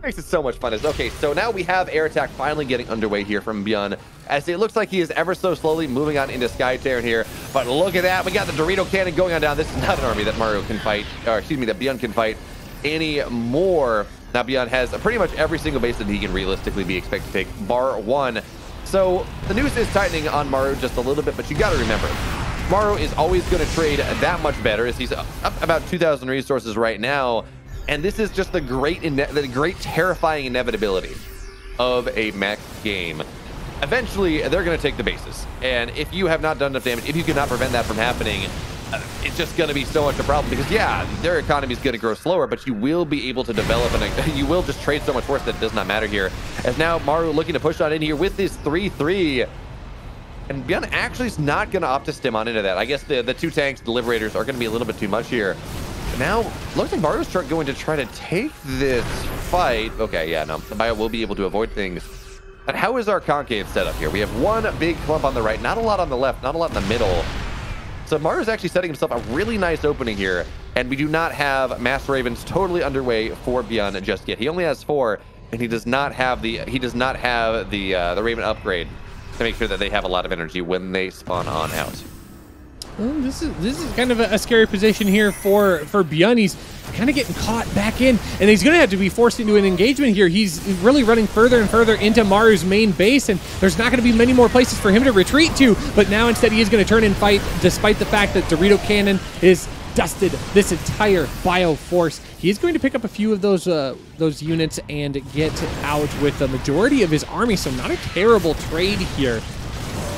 Makes it so much fun. Okay, so now we have air attack finally getting underway here from BYUN, as it looks like he is ever so slowly moving on into Sky Terran here. But look at that. We got the Dorito cannon going on down. This is not an army that MARU can fight, or excuse me, that BYUN can fight anymore. Now, BYUN has pretty much every single base that he can realistically be expected to take, bar 1. So the noose is tightening on MARU just a little bit, but you got to remember, MARU is always going to trade that much better, as he's up about 2,000 resources right now. And this is just the great terrifying inevitability of a mech game. Eventually, they're going to take the bases. And if you have not done enough damage, if you cannot prevent that from happening, it's just going to be so much a problem, because yeah, their economy is going to grow slower, but you will be able to develop, and you will just trade so much force that it does not matter here. As now MARU looking to push on in here with this 3-3, and BYUN actually is not going to opt to stem on into that. I guess the 2 tanks, the Liberators, are going to be a little bit too much here. But now, looks like MARU's going to try to take this fight. Okay, yeah, no, the Bio will be able to avoid things. But how is our concave set up here? We have one big clump on the right, not a lot on the left, not a lot in the middle. So MARU's actually setting himself a really nice opening here, and we do not have Mass Ravens totally underway for BYUN just yet. He only has 4, and he does not have the Raven upgrade to make sure that they have a lot of energy when they spawn on out. Well, this is kind of a scary position here for BYUN. He's kind of getting caught back in, and he's going to have to be forced into an engagement here. He's really running further and further into MARU's main base, and there's not going to be many more places for him to retreat to, but now instead he is going to turn and fight, despite the fact that Dorito Cannon is dusted this entire bio force. He is going to pick up a few of those units and get out with the majority of his army, so not a terrible trade here.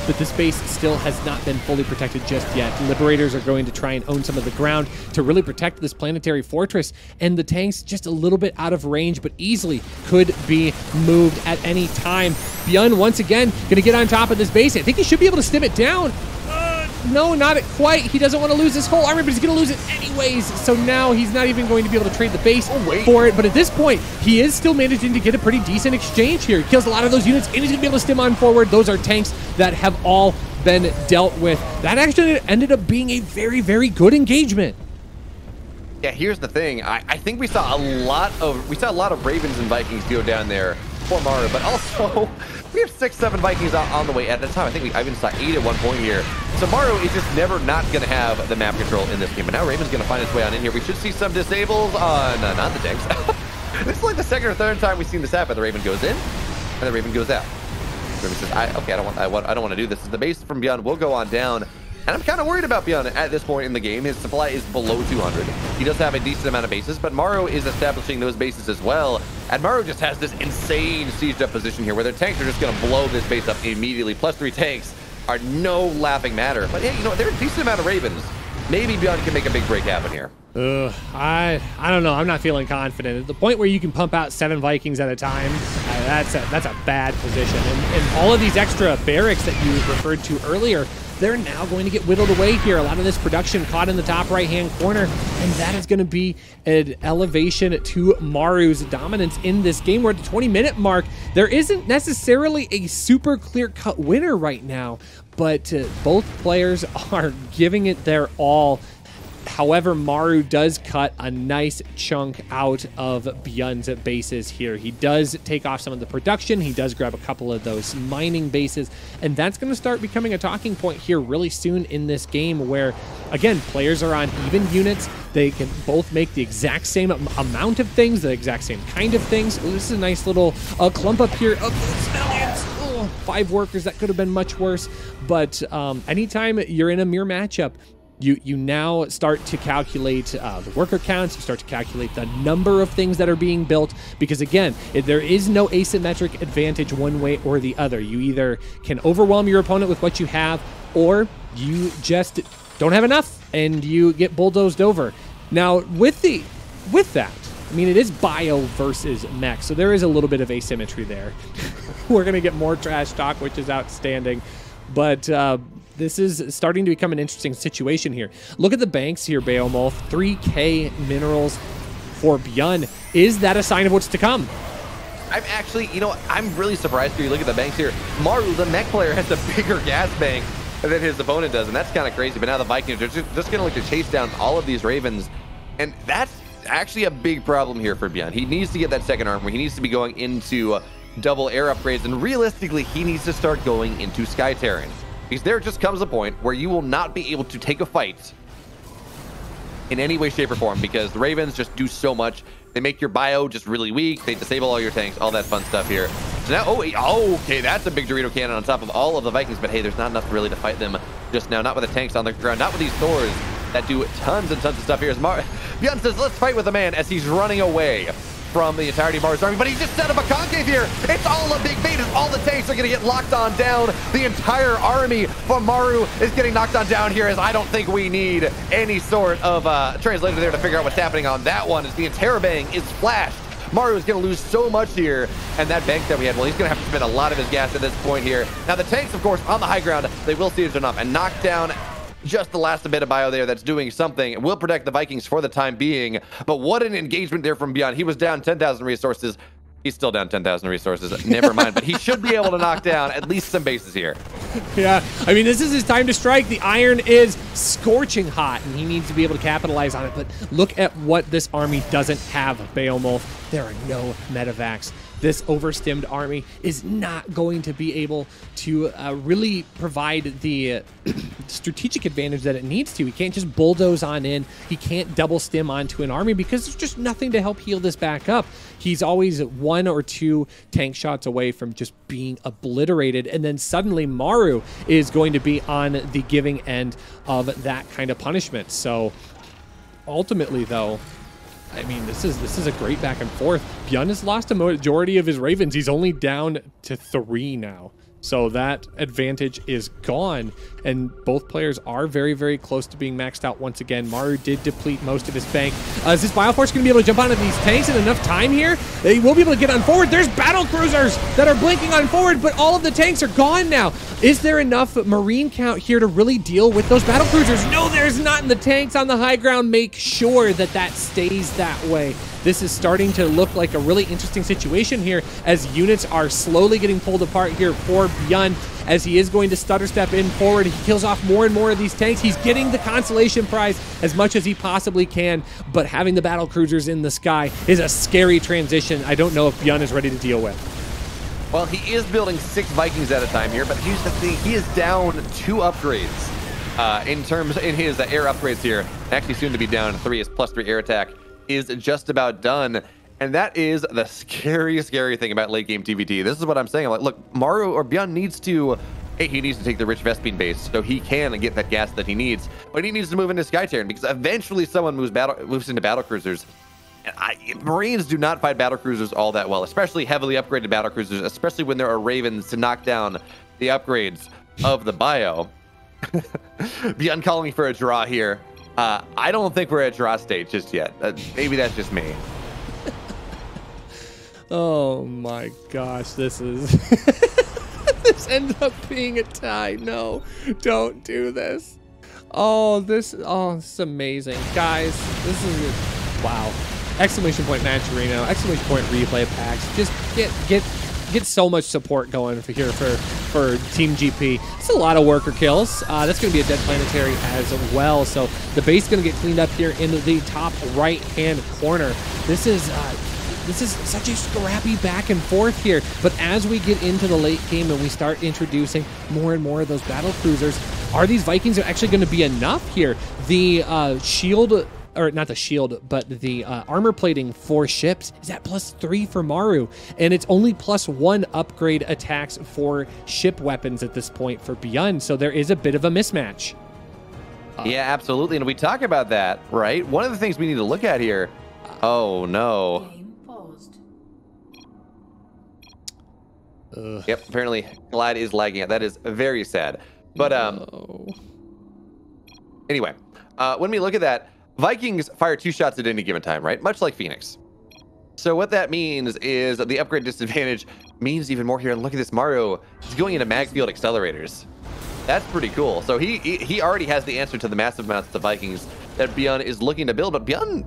But this base still has not been fully protected just yet. Liberators are going to try and own some of the ground to really protect this planetary fortress, and the tanks just a little bit out of range, but easily could be moved at any time. BYUN once again going to get on top of this base. I think he should be able to stim it down. No, not quite. He doesn't want to lose his whole army, but he's going to lose it anyways. So now he's not even going to be able to trade the base for it. But at this point, he is still managing to get a pretty decent exchange here. He kills a lot of those units, and he's going to be able to stim on forward. Those are tanks that have all been dealt with. That actually ended up being a very, very good engagement. Yeah, here's the thing. I think we saw a lot of Ravens and Vikings go down there for MARU, but also we have 6-7 Vikings on the way at the time. I think I even saw 8 at one point here. So MARU is just never not going to have the map control in this game. But now Raven's going to find his way on in here. We should see some disables on, not the tanks. This is like the 2nd or 3rd time we've seen this happen. The Raven goes in, and the Raven goes out. Raven says, I don't want to do this. The base from BYUN will go on down. And I'm kind of worried about BYUN at this point in the game. His supply is below 200. He does have a decent amount of bases, but MARU is establishing those bases as well. And MARU just has this insane sieged up position here where their tanks are just going to blow this base up immediately. Plus 3 tanks are no laughing matter. But yeah, you know, they're a decent amount of Ravens. Maybe BYUN can make a big break happen here. I don't know. I'm not feeling confident. At the point where you can pump out 7 Vikings at a time, that's a bad position. And all of these extra barracks that you referred to earlier, they're now going to get whittled away here. A lot of this production caught in the top right-hand corner, and that is going to be an elevation to MARU's dominance in this game. We're at the 20-minute mark. There isn't necessarily a super clear-cut winner right now, but both players are giving it their all. However, MARU does cut a nice chunk out of BYUN's bases here. He does take off some of the production. He does grab a couple of those mining bases, and that's going to start becoming a talking point here really soon in this game where, again, players are on even units. They can both make the exact same amount of things, the exact same kind of things. Ooh, this is a nice little clump up here of those millions. Oh, 5 workers. That could have been much worse, but anytime you're in a mirror matchup, you now start to calculate the worker counts, you start to calculate the number of things that are being built, because again, there is no asymmetric advantage one way or the other. You either can overwhelm your opponent with what you have, or you just don't have enough and you get bulldozed over. Now, with that, I mean, it is bio versus mech, so there is a little bit of asymmetry there. We're going to get more trash talk, which is outstanding, but this is starting to become an interesting situation here. Look at the banks here, Beomolf. 3K minerals for BYUN. Is that a sign of what's to come? I'm actually, I'm really surprised here. You look at the banks here. MARU, the mech player, has a bigger gas bank than his opponent does, and that's kind of crazy. But now the Vikings are just going to look to chase down all of these Ravens, and that's actually a big problem here for BYUN. He needs to get that second armor. He needs to be going into double air upgrades, and realistically, he needs to start going into Sky Terran. Because there just comes a point where you will not be able to take a fight in any way, shape, or form, because the Ravens just do so much. They make your bio just really weak. They disable all your tanks, all that fun stuff here. So now, okay, that's a big Dorito cannon on top of all of the Vikings, but hey, there's not enough really to fight them just now. Not with the tanks on the ground, not with these Thors that do tons and tons of stuff here. As BYUN says, let's fight with the man as he's running away from the entirety of MARU's army, but he just set up a concave here. It's all a big bait, as all the tanks are going to get locked on down. The entire army from MARU is getting knocked on down here, as I don't think we need any sort of translator there to figure out what's happening on that one, as the interrobang is flashed. MARU is going to lose so much here, and that bank that we had, well, he's going to have to spend a lot of his gas at this point here. Now, the tanks, of course, on the high ground, they will see it enough and knock down just the last bit of bio there that's doing something. It will protect the Vikings for the time being, but what an engagement there from BYUN. He was down 10,000 resources. He's still down 10,000 resources. Never mind, but he should be able to knock down at least some bases here. Yeah, I mean, this is his time to strike. The iron is scorching hot, and he needs to be able to capitalize on it, but look at what this army doesn't have, Beomolf. There are no medevacs. This overstimmed army is not going to be able to really provide the strategic advantage that it needs to. He can't just bulldoze on in. He can't double stim onto an army because there's just nothing to help heal this back up. He's always 1 or 2 tank shots away from just being obliterated, and then suddenly MARU is going to be on the giving end of that kind of punishment. So ultimately, though, I mean, this is a great back and forth. BYUN has lost a majority of his Ravens. He's only down to 3 now. So that advantage is gone, and both players are very, very close to being maxed out once again. MARU did deplete most of his bank. Is this Bioforce going to be able to jump onto these tanks in enough time here? They will be able to get on forward. There's battle cruisers that are blinking on forward, but all of the tanks are gone now. Is there enough Marine count here to really deal with those battle cruisers? No, there's not, and the tanks on the high ground make sure that that stays that way. This is starting to look like a really interesting situation here as units are slowly getting pulled apart here for BYUN, as he is going to stutter step in forward. He kills off more and more of these tanks. He's getting the consolation prize as much as he possibly can, but having the battle cruisers in the sky is a scary transition I don't know if BYUN is ready to deal with. Well, he is building 6 Vikings at a time here, but here's the thing, he is down 2 upgrades in his air upgrades here. Actually soon to be down 3. His +3 air attack is just about done, and that is the scary thing about late game TVT. This is what I'm saying. I'm like, look, MARU or BYUN needs to, he needs to take the rich Vespine base so he can get that gas that he needs, but he needs to move into Sky Terran, because eventually someone moves into battle cruisers. And Marines do not fight battle cruisers all that well, especially heavily upgraded battle cruisers, especially when there are Ravens to knock down the upgrades of the bio. BYUN calling for a draw here. I don't think we're at draw state just yet. Maybe that's just me. Oh my gosh, this is this ends up being a tie. No, don't do this. Oh, this is amazing. Guys, this is, wow. Exclamation point Matcherino, exclamation point replay packs. Just get so much support going for Team GP. It's a lot of worker kills. That's going to be a dead planetary as well. So the base is going to get cleaned up here in the top right-hand corner. This is such a scrappy back and forth here. But as we get into the late game and we start introducing more and more of those battle cruisers, are these Vikings actually going to be enough here? The shield, or not the shield, but the armor plating for ships is at +3 for MARU, and it's only +1 upgrade attacks for ship weapons at this point for BYUN, so there is a bit of a mismatch. Yeah, absolutely, and we talk about that, right? One of the things we need to look at here, oh no. Yep, apparently Glide is lagging out. That is very sad. But anyway, when we look at that, Vikings fire 2 shots at any given time, right? Much like Phoenix. So what that means is the upgrade disadvantage means even more here. And look at this, MARU is going into mag field accelerators. That's pretty cool. So he already has the answer to the massive amounts of Vikings that BYUN is looking to build. But BYUN,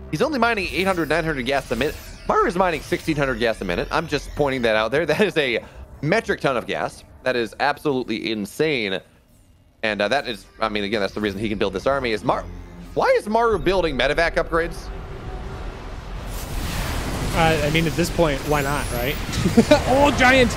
he's only mining 800, 900 gas a minute. MARU is mining 1,600 gas a minute. I'm just pointing that out there. That is a metric ton of gas. That is absolutely insane. And that is, I mean, again, that's the reason he can build this army. Why is MARU building medevac upgrades? I mean, at this point, why not, right? Oh, giant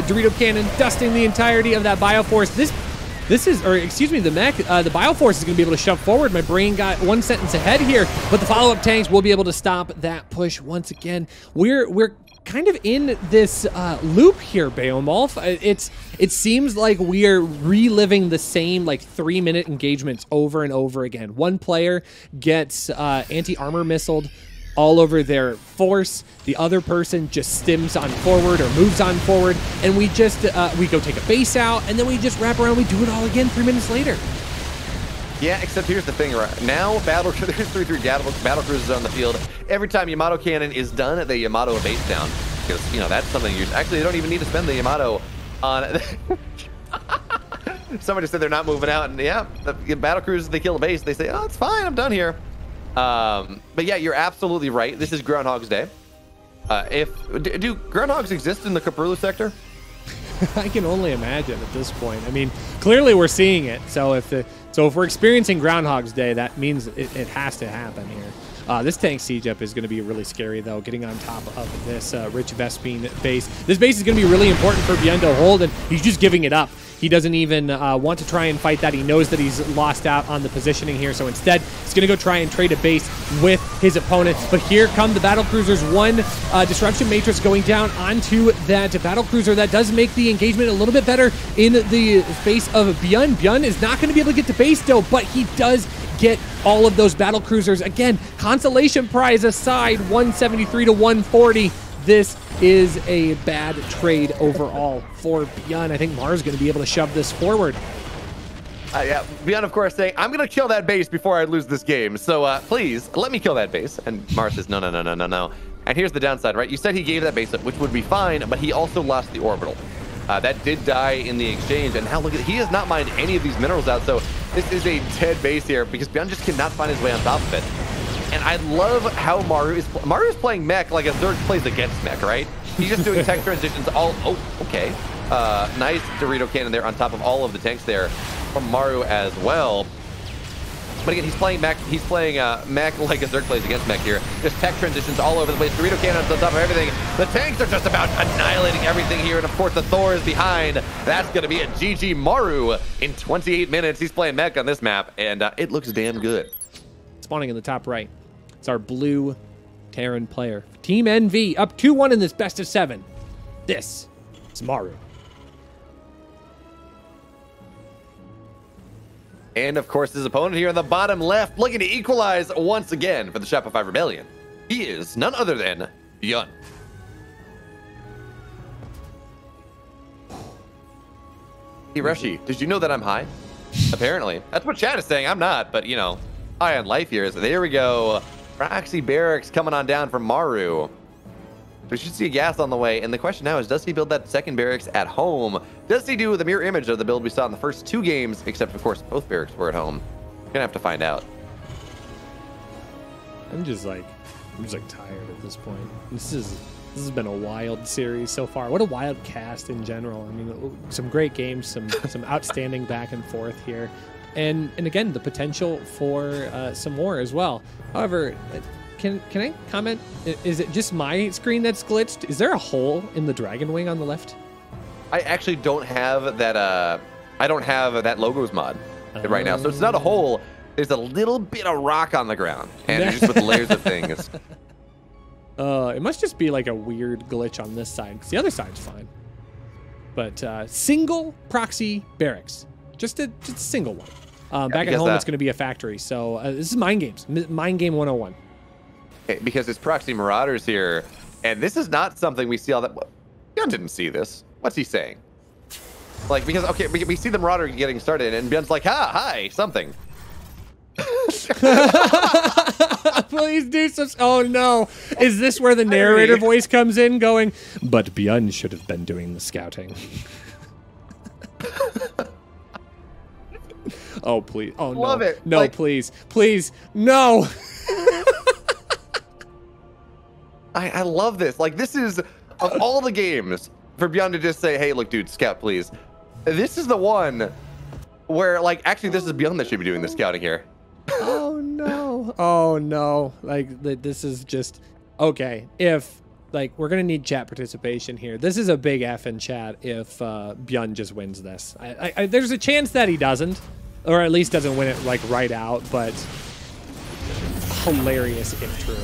Dorito cannon dusting the entirety of that Bioforce. This is, or excuse me, the mech, the Bioforce is going to be able to shove forward. My brain got one sentence ahead here, but the follow-up tanks will be able to stop that push once again. We're kind of in this loop here, Beowulf. It seems like we are reliving the same like 3-minute engagements over and over again. One player gets anti-armor missiled all over their force. The other person just stims on forward or moves on forward, and we just we go take a base out, and then we just wrap around. We do it all again 3 minutes later. Yeah, except here's the thing, right? Now, there's 3-3 battle cruisers on the field. Every time Yamato cannon is done, they Yamato a base down. Because, you know, that's something you actually, they don't even need to spend the Yamato on. Somebody said they're not moving out, and yeah, the battle cruisers, they kill a base. They say, oh, it's fine, I'm done here. But yeah, you're absolutely right. This is Groundhog's Day. Do groundhogs exist in the Caprulu sector? I can only imagine at this point. I mean, clearly we're seeing it. So if we're experiencing Groundhog's Day, that means it has to happen here. This tank siege up is going to be really scary, though, getting on top of this Rich Vespine base. This base is going to be really important for BYUN to hold, and he's just giving it up. He doesn't even want to try and fight that. He knows that he's lost out on the positioning here, so instead, he's going to go try and trade a base with his opponent. But here come the battle cruisers. One disruption matrix going down onto that battle cruiser. That does make the engagement a little bit better in the face of BYUN. BYUN is not going to be able to get to base still, but he does get all of those battle cruisers. Again, consolation prize aside, 173 to 140. This is a bad trade overall for BYUN. I think Mars going to be able to shove this forward. Yeah, BYUN, of course, saying, I'm going to kill that base before I lose this game. So please, let me kill that base. And Mars says, no. And here's the downside, right? You said he gave that base up, which would be fine, but he also lost the orbital. That did die in the exchange. And now look at it. He has not mined any of these minerals out. So this is a dead base here because BYUN just cannot find his way on top of it. And I love how MARU is playing mech like a Zerg plays against mech, right? He's just doing tech transitions all, oh, okay. Nice Dorito cannon there on top of all of the tanks there from MARU as well. But again, he's playing mech like a Zerg plays against mech here. Just tech transitions all over the place. Dorito cannons on top of everything. The tanks are just about annihilating everything here. And of course, the Thor is behind. That's going to be a GG MARU in 28 minutes. He's playing mech on this map, and it looks damn good. Spawning in the top right. It's our blue Terran player. Team NV up 2-1 in this best of 7. This is MARU. And of course, his opponent here in the bottom left, looking to equalize once again for the Shopify Rebellion. He is none other than BYUN. Hey, Reshi, did you know that I'm high? Apparently. That's what chat is saying. I'm not, but, you know, high on life here. So there we go. Proxy Barracks coming on down from MARU. We should see a gas on the way, and the question now is, does he build that second barracks at home? Does he do the mirror image of the build we saw in the first 2 games, except, of course, both barracks were at home? Gonna have to find out. I'm just tired at this point. This has been a wild series so far. What a wild cast in general. I mean, some great games, some outstanding back and forth here, and again, the potential for some more as well. However, can I comment? Is it just my screen that's glitched? Is there a hole in the Dragon Wing on the left? I actually don't have that. I don't have that logos mod right now, so it's not a hole. There's a little bit of rock on the ground, and it's just with layers of things. It must just be like a weird glitch on this side, because the other side's fine. But single proxy barracks, just a single one. Back at home, it's going to be a factory. So this is mind games, mind game 101. Because it's proxy marauders here, and this is not something we see all that. BYUN didn't see this. What's he saying? Like, because okay, we see the marauder getting started, and BYUN's like, hi, something. Please do some. Oh no! Is this where the narrator voice comes in, going, "But BYUN should have been doing the scouting." Oh please! Oh no! Love it. No, like, please, no! I love this. Like, this is, of all the games, for BYUN to just say, hey, look, dude, scout, please. This is the one where, like, actually, this is BYUN that should be doing the scouting here. Oh, no. Oh, no. Like, this is just, okay. If, like, we're going to need chat participation here. This is a big F in chat if BYUN just wins this. There's a chance that he doesn't, or at least doesn't win it, like, right out, but hilarious if true.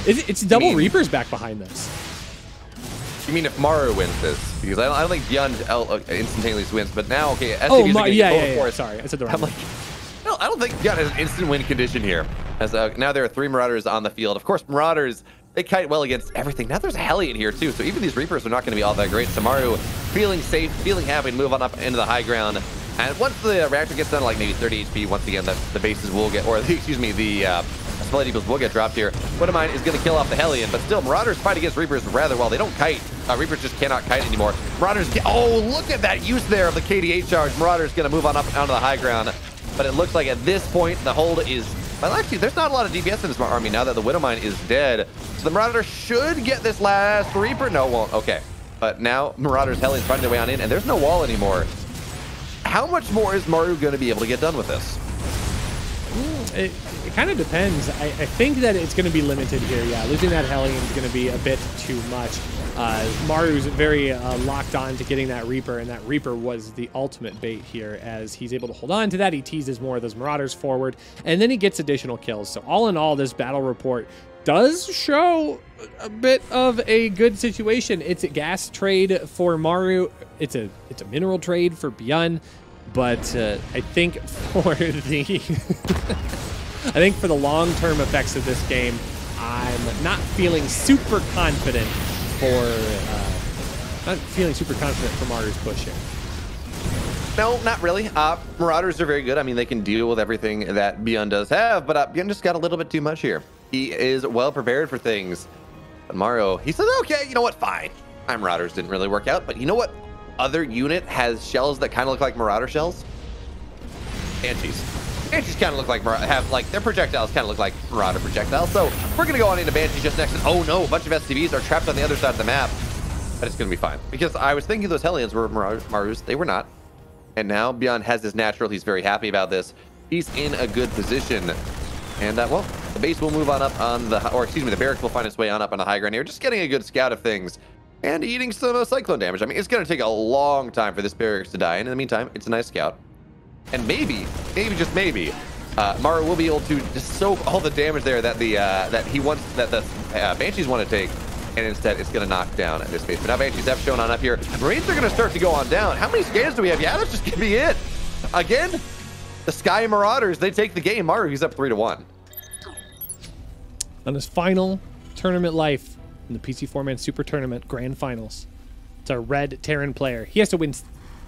It's double Reapers back behind this. You mean if MARU wins this? Because I don't think BYUN instantaneously wins, but now, okay, yeah. Sorry, I said the wrong one. No, I don't think BYUN has an instant win condition here. As now there are 3 Marauders on the field. Of course, Marauders, they kite well against everything. Now there's a Hellion here too, so even these Reapers are not going to be all that great. So MARU feeling safe, feeling happy to move on up into the high ground. And once the reactor gets down to like maybe 30 HP, once again, the bases will get, or excuse me, the Split Eagles will get dropped here. One of mine is going to kill off the Hellion, but still, Marauders fight against Reapers rather well. They don't kite. Reapers just cannot kite anymore. Marauders get, oh, look at that use there of the KD8 charge. Marauders going to move on up onto the high ground. But it looks like at this point, the hold is, well, actually, there's not a lot of DPS in this army now that the Widowmine is dead. So the Marauder should get this last Reaper. No, it won't. Okay. But now Marauders, Hellions finding their way on in, and there's no wall anymore. How much more is MARU going to be able to get done with this? It kind of depends. I think that it's going to be limited here. Yeah, losing that Hellion is going to be a bit too much. MARU's very locked on to getting that Reaper, and that Reaper was the ultimate bait here as he's able to hold on to that. He teases more of those Marauders forward, and then he gets additional kills. So all in all, this battle report does show a bit of a good situation. It's a gas trade for MARU. It's a mineral trade for BYUN, but I think for the I think for the long-term effects of this game, I'm not feeling super confident for MARU's push here. No, not really. Marauders are very good. I mean, they can deal with everything that BYUN does have, but BYUN just got a little bit too much here. He is well prepared for things. But MARU, he says, okay, you know what, fine. My Marauders didn't really work out, but you know what other unit has shells that kind of look like Marauder shells? Banshees. Banshees kind of look like, their projectiles kind of look like Marauder projectiles. So we're going to go on into Banshees just next. And oh no, a bunch of SCVs are trapped on the other side of the map. But it's going to be fine. Because I was thinking those Hellions were Marus. They were not. And now BYUN has his natural. He's very happy about this. He's in a good position. And, well, the base will move on up on the, or excuse me, the barracks will find its way on up on the high ground here. Just getting a good scout of things. And eating some cyclone damage. I mean, it's going to take a long time for this barracks to die. And in the meantime, it's a nice scout. And maybe, just maybe, MARU will be able to just soak all the damage there that the Banshees want to take, and instead it's going to knock down at this base. But now Banshees have shown on up here. Marines are going to start to go on down. How many scans do we have? Yeah, that's just going to be it. Again, the Sky Marauders, they take the game. MARU, he's up 3-1. On his final tournament life in the PCForMan Super Tournament Grand Finals, it's a red Terran player. He has to win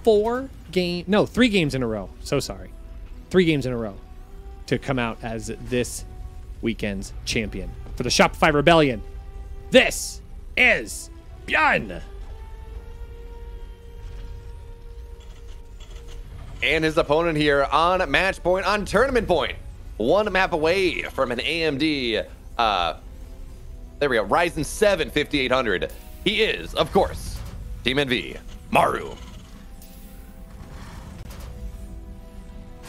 3 games in a row. So sorry. 3 games in a row to come out as this weekend's champion for the Shopify Rebellion. This is BYUN. And his opponent here on match point, on tournament point. One map away from an AMD, there we go, Ryzen 7 5800. He is, of course, Team NV, MARU.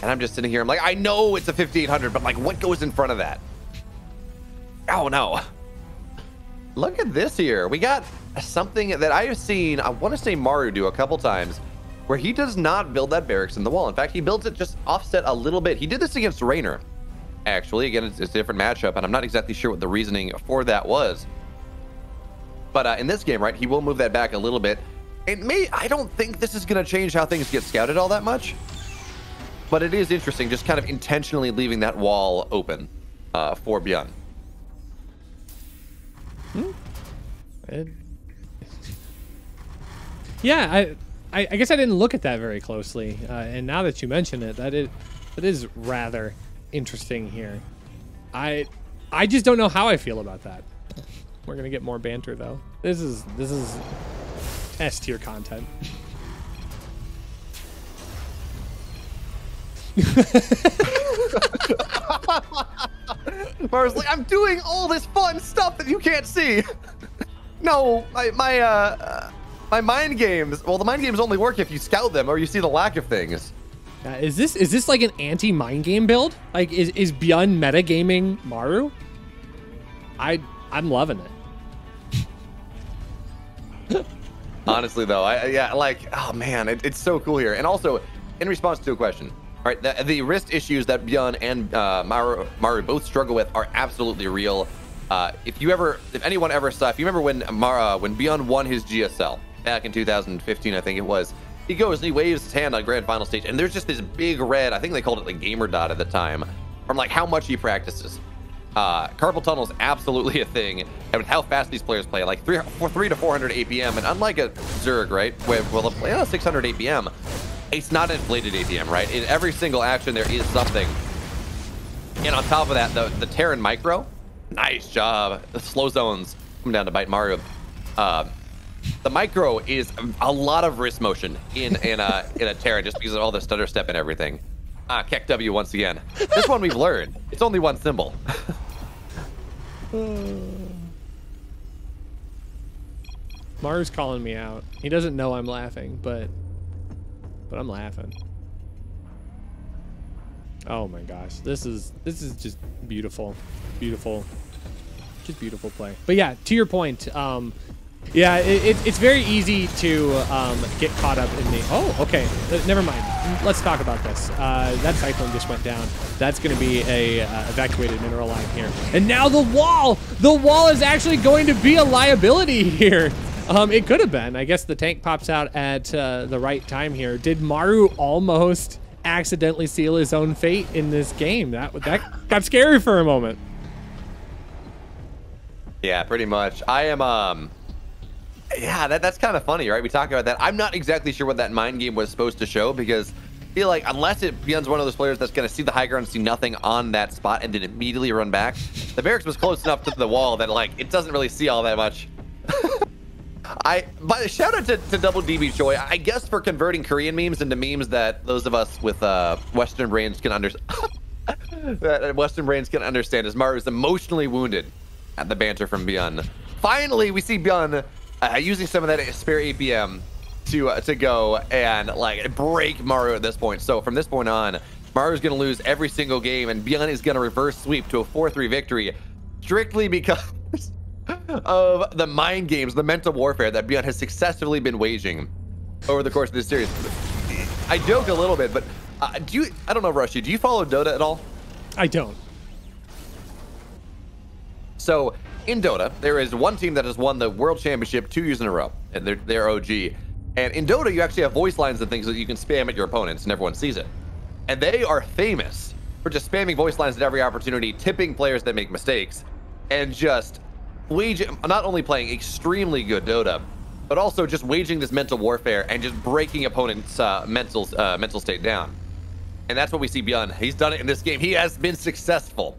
And I'm just sitting here, I'm like, I know it's a 5800, but like, what goes in front of that? Oh no. Look at this here. We got something that I have seen, I want to say MARU do a couple times, where he does not build that barracks in the wall. In fact, he builds it just offset a little bit. He did this against Raynor, actually. Again, it's a different matchup, and I'm not exactly sure what the reasoning for that was. But in this game, right, he will move that back a little bit. I don't think this is going to change how things get scouted all that much. But it is interesting, just kind of intentionally leaving that wall open for BYUN. Yeah, I guess I didn't look at that very closely, and now that you mention it, that is rather interesting here. I just don't know how I feel about that. We're gonna get more banter though. This is S tier content. Mara's like, I'm doing all this fun stuff that you can't see. No, my mind games. Well, the mind games only work if you scout them or you see the lack of things. Is this like an anti-mind game build? Like, is BYUN metagaming MARU? I'm loving it. Honestly, though, yeah, like, oh man, it's so cool here. And also, in response to a question, all right, the wrist issues that BYUN and MARU both struggle with are absolutely real. If anyone ever saw, if you remember when BYUN won his GSL back in 2015, I think it was, he goes and he waves his hand on grand final stage, and there's just this big red, I think they called it the gamer dot at the time, from like how much he practices. Carpal tunnel is absolutely a thing, and with how fast these players play, like 3 to 400 APM, and unlike a Zerg, right, where they'll play on 600 APM, it's not inflated APM, right? In every single action, there is something. And on top of that, the Terran micro, nice job. The slow zones come down to bite MARU. The micro is a lot of wrist motion in a Terran just because of all the stutter step and everything. Keck W once again. This one we've learned. It's only one symbol. Maru's calling me out. He doesn't know I'm laughing, but I'm laughing. Oh my gosh, this is just beautiful, just beautiful play. But yeah, to your point, yeah, it's very easy to get caught up in the. Oh, okay, never mind. Let's talk about this. That cyclone just went down. That's going to be a evacuated mineral line here. And now the wall is actually going to be a liability here. It could have been. I guess the tank pops out at the right time here. Did MARU almost accidentally seal his own fate in this game? That got scary for a moment. Yeah, pretty much. I am yeah, that's kind of funny, right? We talked about that. I'm not exactly sure what that mind game was supposed to show, because I feel like unless BYUN's one of those players that's going to see the high ground, see nothing on that spot, and then immediately run back, the barracks was close enough to the wall that like it doesn't really see all that much. But shout out to Double DB Choi, I guess, for converting Korean memes into memes that those of us with Western brains can understand. That Western brains can understand, as MARU is emotionally wounded at the banter from BYUN. Finally, we see BYUN using some of that spare APM to go and like break MARU at this point. So from this point on, MARU is going to lose every single game, and BYUN is going to reverse sweep to a 4-3 victory, strictly because of the mind games, the mental warfare that BYUN has successfully been waging over the course of this series. I joke a little bit, but I don't know, Rushy, do you follow Dota at all? I don't. So in Dota, there is one team that has won the World Championship 2 years in a row, and they're OG. And in Dota, you actually have voice lines and things that you can spam at your opponents, and everyone sees it. And they are famous for just spamming voice lines at every opportunity, tipping players that make mistakes, and just not only playing extremely good Dota, but also just waging this mental warfare and just breaking opponents' mental state down. And that's what we see BYUN. He's done it in this game. He has been successful.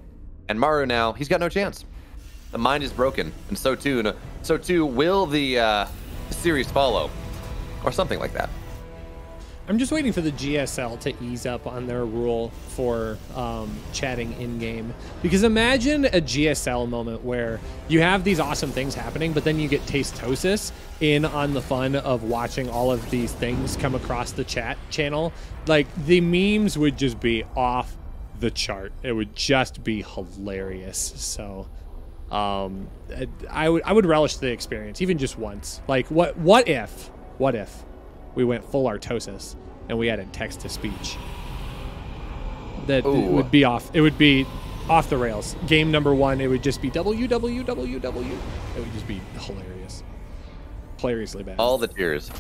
And MARU now, he's got no chance. The mind is broken, and so too So too will the series follow, or something like that. I'm just waiting for the GSL to ease up on their rule for chatting in-game. Because imagine a GSL moment where you have these awesome things happening, but then you get tastosis in on the fun of watching all of these things come across the chat channel. Like, the memes would just be off the chart. It would just be hilarious. So I would relish the experience, even just once. Like, what if we went full artosis and we added text to speech? That would be off. It would be off the rails. Game number 1, it would just be www. It would just be hilarious, hilariously bad. All the tears.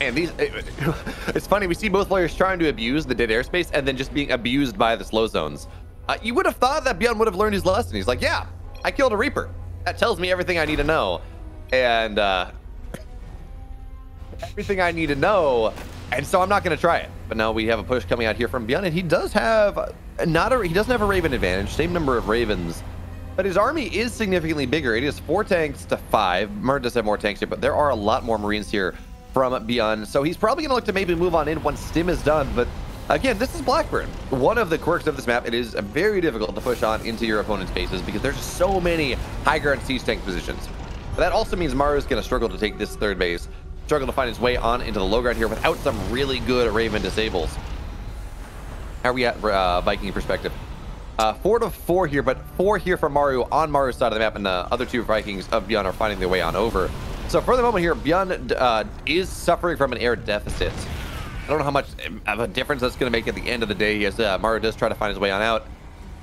And these, it's funny. We see both players trying to abuse the dead airspace and then just being abused by the slow zones. You would have thought that BYUN would have learned his lesson. He's like, yeah, I killed a Reaper. That tells me everything I need to know. And everything I need to know, and so I'm not going to try it. But now we have a push coming out here from BYUN, and he does have he doesn't have a Raven advantage, same number of Ravens, but his army is significantly bigger. It is 4 tanks to 5. MARU does have more tanks here, but there are a lot more Marines here from BYUN, so he's probably going to look to maybe move on in once Stim is done. But again, this is Blackburn. One of the quirks of this map, it is very difficult to push on into your opponent's bases because there's so many high ground siege tank positions. But that also means MARU is going to struggle to take this third base, struggle to find his way on into the low ground here without some really good Raven disables. How are we at Viking perspective? 4 to 4 here, but 4 here for MARU on MARU's side of the map, and the other 2 Vikings of BYUN are finding their way on over. So for the moment here, BYUN is suffering from an air deficit. I don't know how much of a difference that's going to make at the end of the day as MARU does try to find his way on out.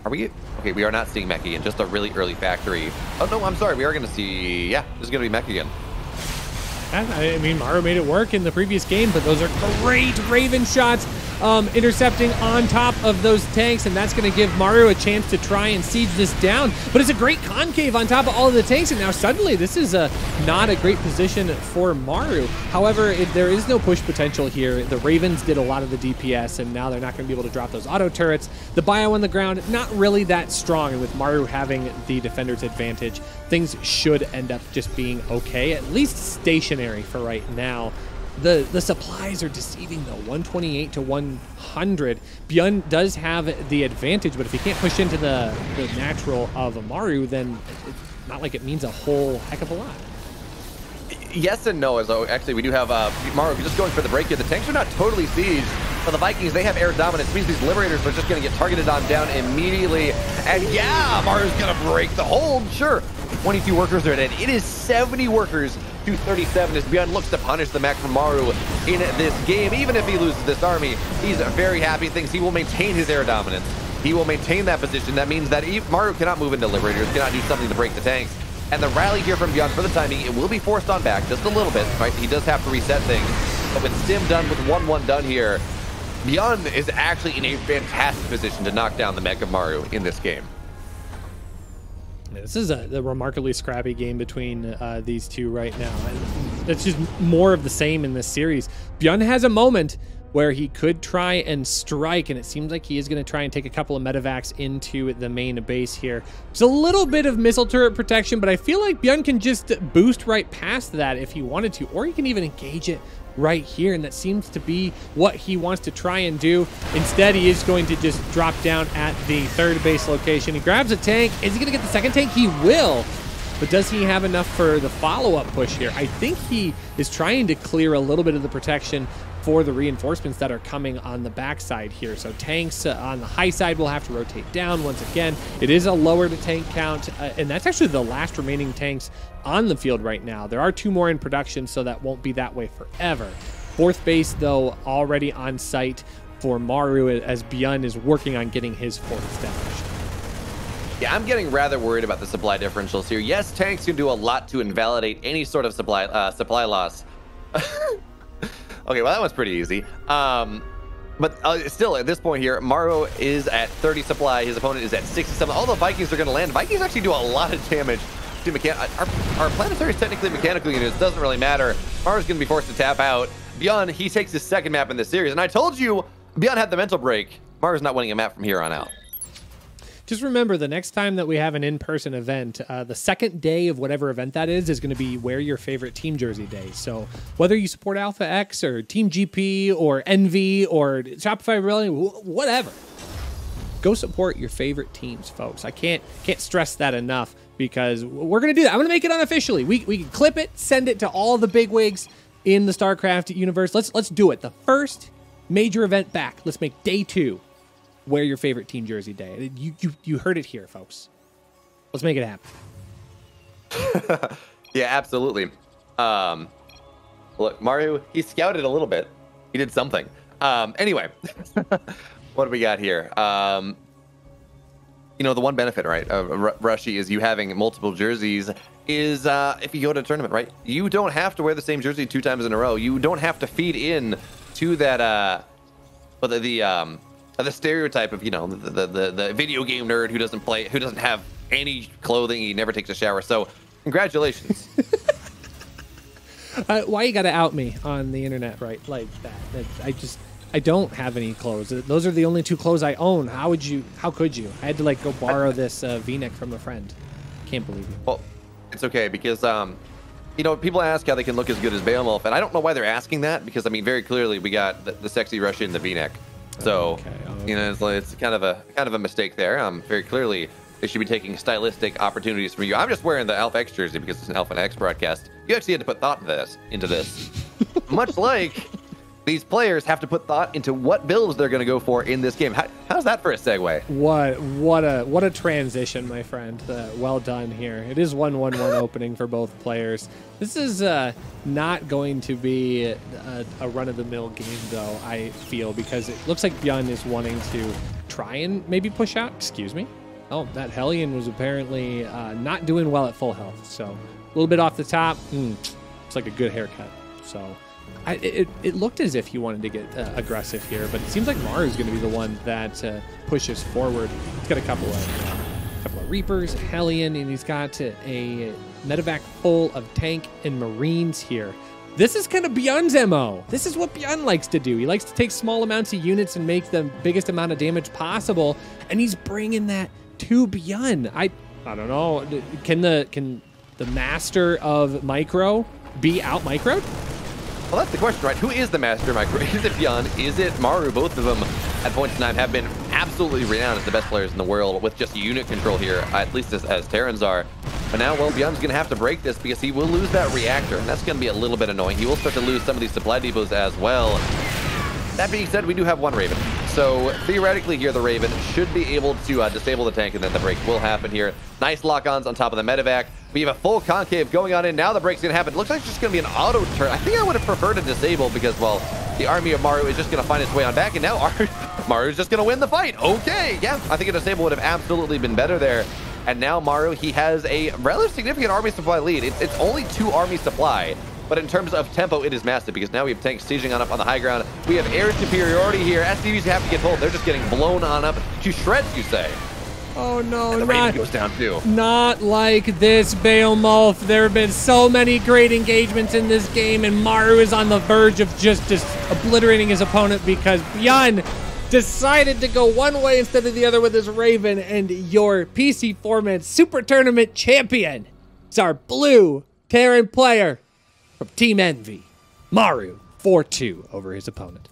Are we? Okay, we are not seeing mech again, just a really early factory. Oh no, I'm sorry, we are going to see, yeah, this is going to be mech again. I mean, MARU made it work in the previous game, but those are great Raven shots intercepting on top of those tanks, and that's going to give MARU a chance to try and siege this down. But it's a great concave on top of all of the tanks, and now suddenly this is not a great position for MARU. However, there is no push potential here. The Ravens did a lot of the DPS, and now they're not going to be able to drop those auto turrets. The bio on the ground, not really that strong, and with MARU having the defender's advantage, things should end up just being okay, at least stationary for right now. The supplies are deceiving though. 128 to 100. BYUN does have the advantage, but if he can't push into the natural of a MARU, then it's not like it means a whole heck of a lot. Yes and no, as though actually we do have MARU just going for the break here. The tanks are not totally sieged. For the Vikings, they have air dominance. It means these Liberators are just going to get targeted on down immediately. And yeah, MARU's going to break the hold. Sure, 22 workers are dead. It is 70 workers to 37 as BYUN looks to punish the mech from MARU in this game. Even if he loses this army, he's very happy. Thinks he will maintain his air dominance. He will maintain that position. That means that MARU cannot move into Liberators, cannot do something to break the tanks. And the rally here from BYUN for the time being, it will be forced on back just a little bit, right? He does have to reset things. But with Stim done, with 1-1 done here, BYUN is actually in a fantastic position to knock down the mech of MARU in this game. This is a remarkably scrappy game between these two right now. It's just more of the same in this series. BYUN has a moment where he could try and strike, and it seems like he is going to try and take a couple of medevacs into the main base here. There's a little bit of missile turret protection, but I feel like BYUN can just boost right past that if he wanted to, or he can even engage it right here, and that seems to be what he wants to try and do. Instead, he is going to just drop down at the third base location. He grabs a tank. Is he going to get the second tank? He will. But does he have enough for the follow-up push here? I think he is trying to clear a little bit of the protection for the reinforcements that are coming on the backside here. So tanks on the high side will have to rotate down once again. It is a lower to tank count, and that's actually the last remaining tanks on the field right now. There are 2 more in production, so that won't be that way forever. Fourth base, though, already on site for MARU as BYUN is working on getting his 4th established. Yeah, I'm getting rather worried about the supply differentials here. Yes, tanks can do a lot to invalidate any sort of supply loss. Okay, well, that was pretty easy. But still, at this point here, MARU is at 30 supply. His opponent is at 67. All the Vikings are going to land. Vikings actually do a lot of damage to our planetary is technically mechanical units. Doesn't really matter. MARU's going to be forced to tap out. BYUN, he takes his second map in this series. And I told you, BYUN had the mental break. MARU's not winning a map from here on out. just remember the next time that we have an in-person event, the second day of whatever event that is going to be wear your favorite team jersey day. So whether you support Alpha X or Team GP or Envy or Shopify Brilliant, whatever, go support your favorite teams, folks. I can't stress that enough because we're going to do that. I'm going to make it unofficially. We can clip it, send it to all the bigwigs in the StarCraft universe. Let's do it. The first major event back. Let's make day 2 wear your favorite team jersey day. You heard it here, folks. Let's make it happen. Yeah, absolutely. Look, MARU, he scouted a little bit. He did something. Anyway, what do we got here? You know, the one benefit, right, of Rushy is you having multiple jerseys is if you go to a tournament, right, you don't have to wear the same jersey 2 times in a row. You don't have to feed in to that, the stereotype of, you know, the video game nerd who doesn't have any clothing, he never takes a shower. So, congratulations. Why you gotta out me on the internet, right, like that? I don't have any clothes. Those are the only 2 clothes I own. How could you? I had to like go borrow this V-neck from a friend. Can't believe you. Well, it's okay because you know, people ask how they can look as good as Beowulf, and I don't know why they're asking that because I mean, very clearly we got the sexy Russian in the V-neck. So okay. You know, it's kind of a mistake there. Very clearly they should be taking stylistic opportunities from you. I'm just wearing the Alpha X jersey because it's an Alpha X broadcast. You actually had to put thought into this. Much like these players have to put thought into what builds they're going to go for in this game. How's that for a segue? What a transition, my friend. Well done here. It is 1-1-1 opening for both players. This is not going to be a run-of-the-mill game, though, I feel, because it looks like BYUN is wanting to try and maybe push out. Excuse me. Oh, that Hellion was apparently not doing well at full health. So a little bit off the top. It's like a good haircut. So it looked as if he wanted to get aggressive here, but it seems like MARU is going to be the one that pushes forward. He's got a couple of Reapers, Hellion, and he's got a medevac full of tank and Marines here. This is kind of BYUN's MO. This is what BYUN likes to do. He likes to take small amounts of units and make the biggest amount of damage possible, and he's bringing that to BYUN. I don't know. Can the master of micro be out microed? Well, that's the question, right? Who is the master micro? Is it BYUN? Is it MARU? Both of them at points in time have been absolutely renowned as the best players in the world with just unit control here, at least as Terrans are. But now, well, BYUN's going to have to break this because he will lose that reactor, and that's going to be a little bit annoying. He will start to lose some of these supply depots as well. That being said, we do have 1 Raven. So theoretically here, the Raven should be able to disable the tank, and then the break will happen here. Nice lock-ons on top of the medevac. We have a full concave going on in. Now the break's going to happen. Looks like it's just going to be an auto turn. I think I would have preferred to disable because, well, the army of MARU is just going to find its way on back, and now MARU is just going to win the fight. Okay, yeah, I think a disable would have absolutely been better there. And now MARU, he has a rather significant army supply lead. It's only 2 army supply. But in terms of tempo, it is massive because now we have tanks sieging on up on the high ground. We have air superiority here. SCVs have to get pulled. They're just getting blown on up to shreds, you say. Oh, no. And the Raven goes down, too. Not like this, Beowulf. There have been so many great engagements in this game, and MARU is on the verge of just obliterating his opponent because BYUN decided to go one way instead of the other with his Raven, and your PCForMan Super Tournament champion is our blue Terran player from Team Envy, MARU, 4-2 over his opponent.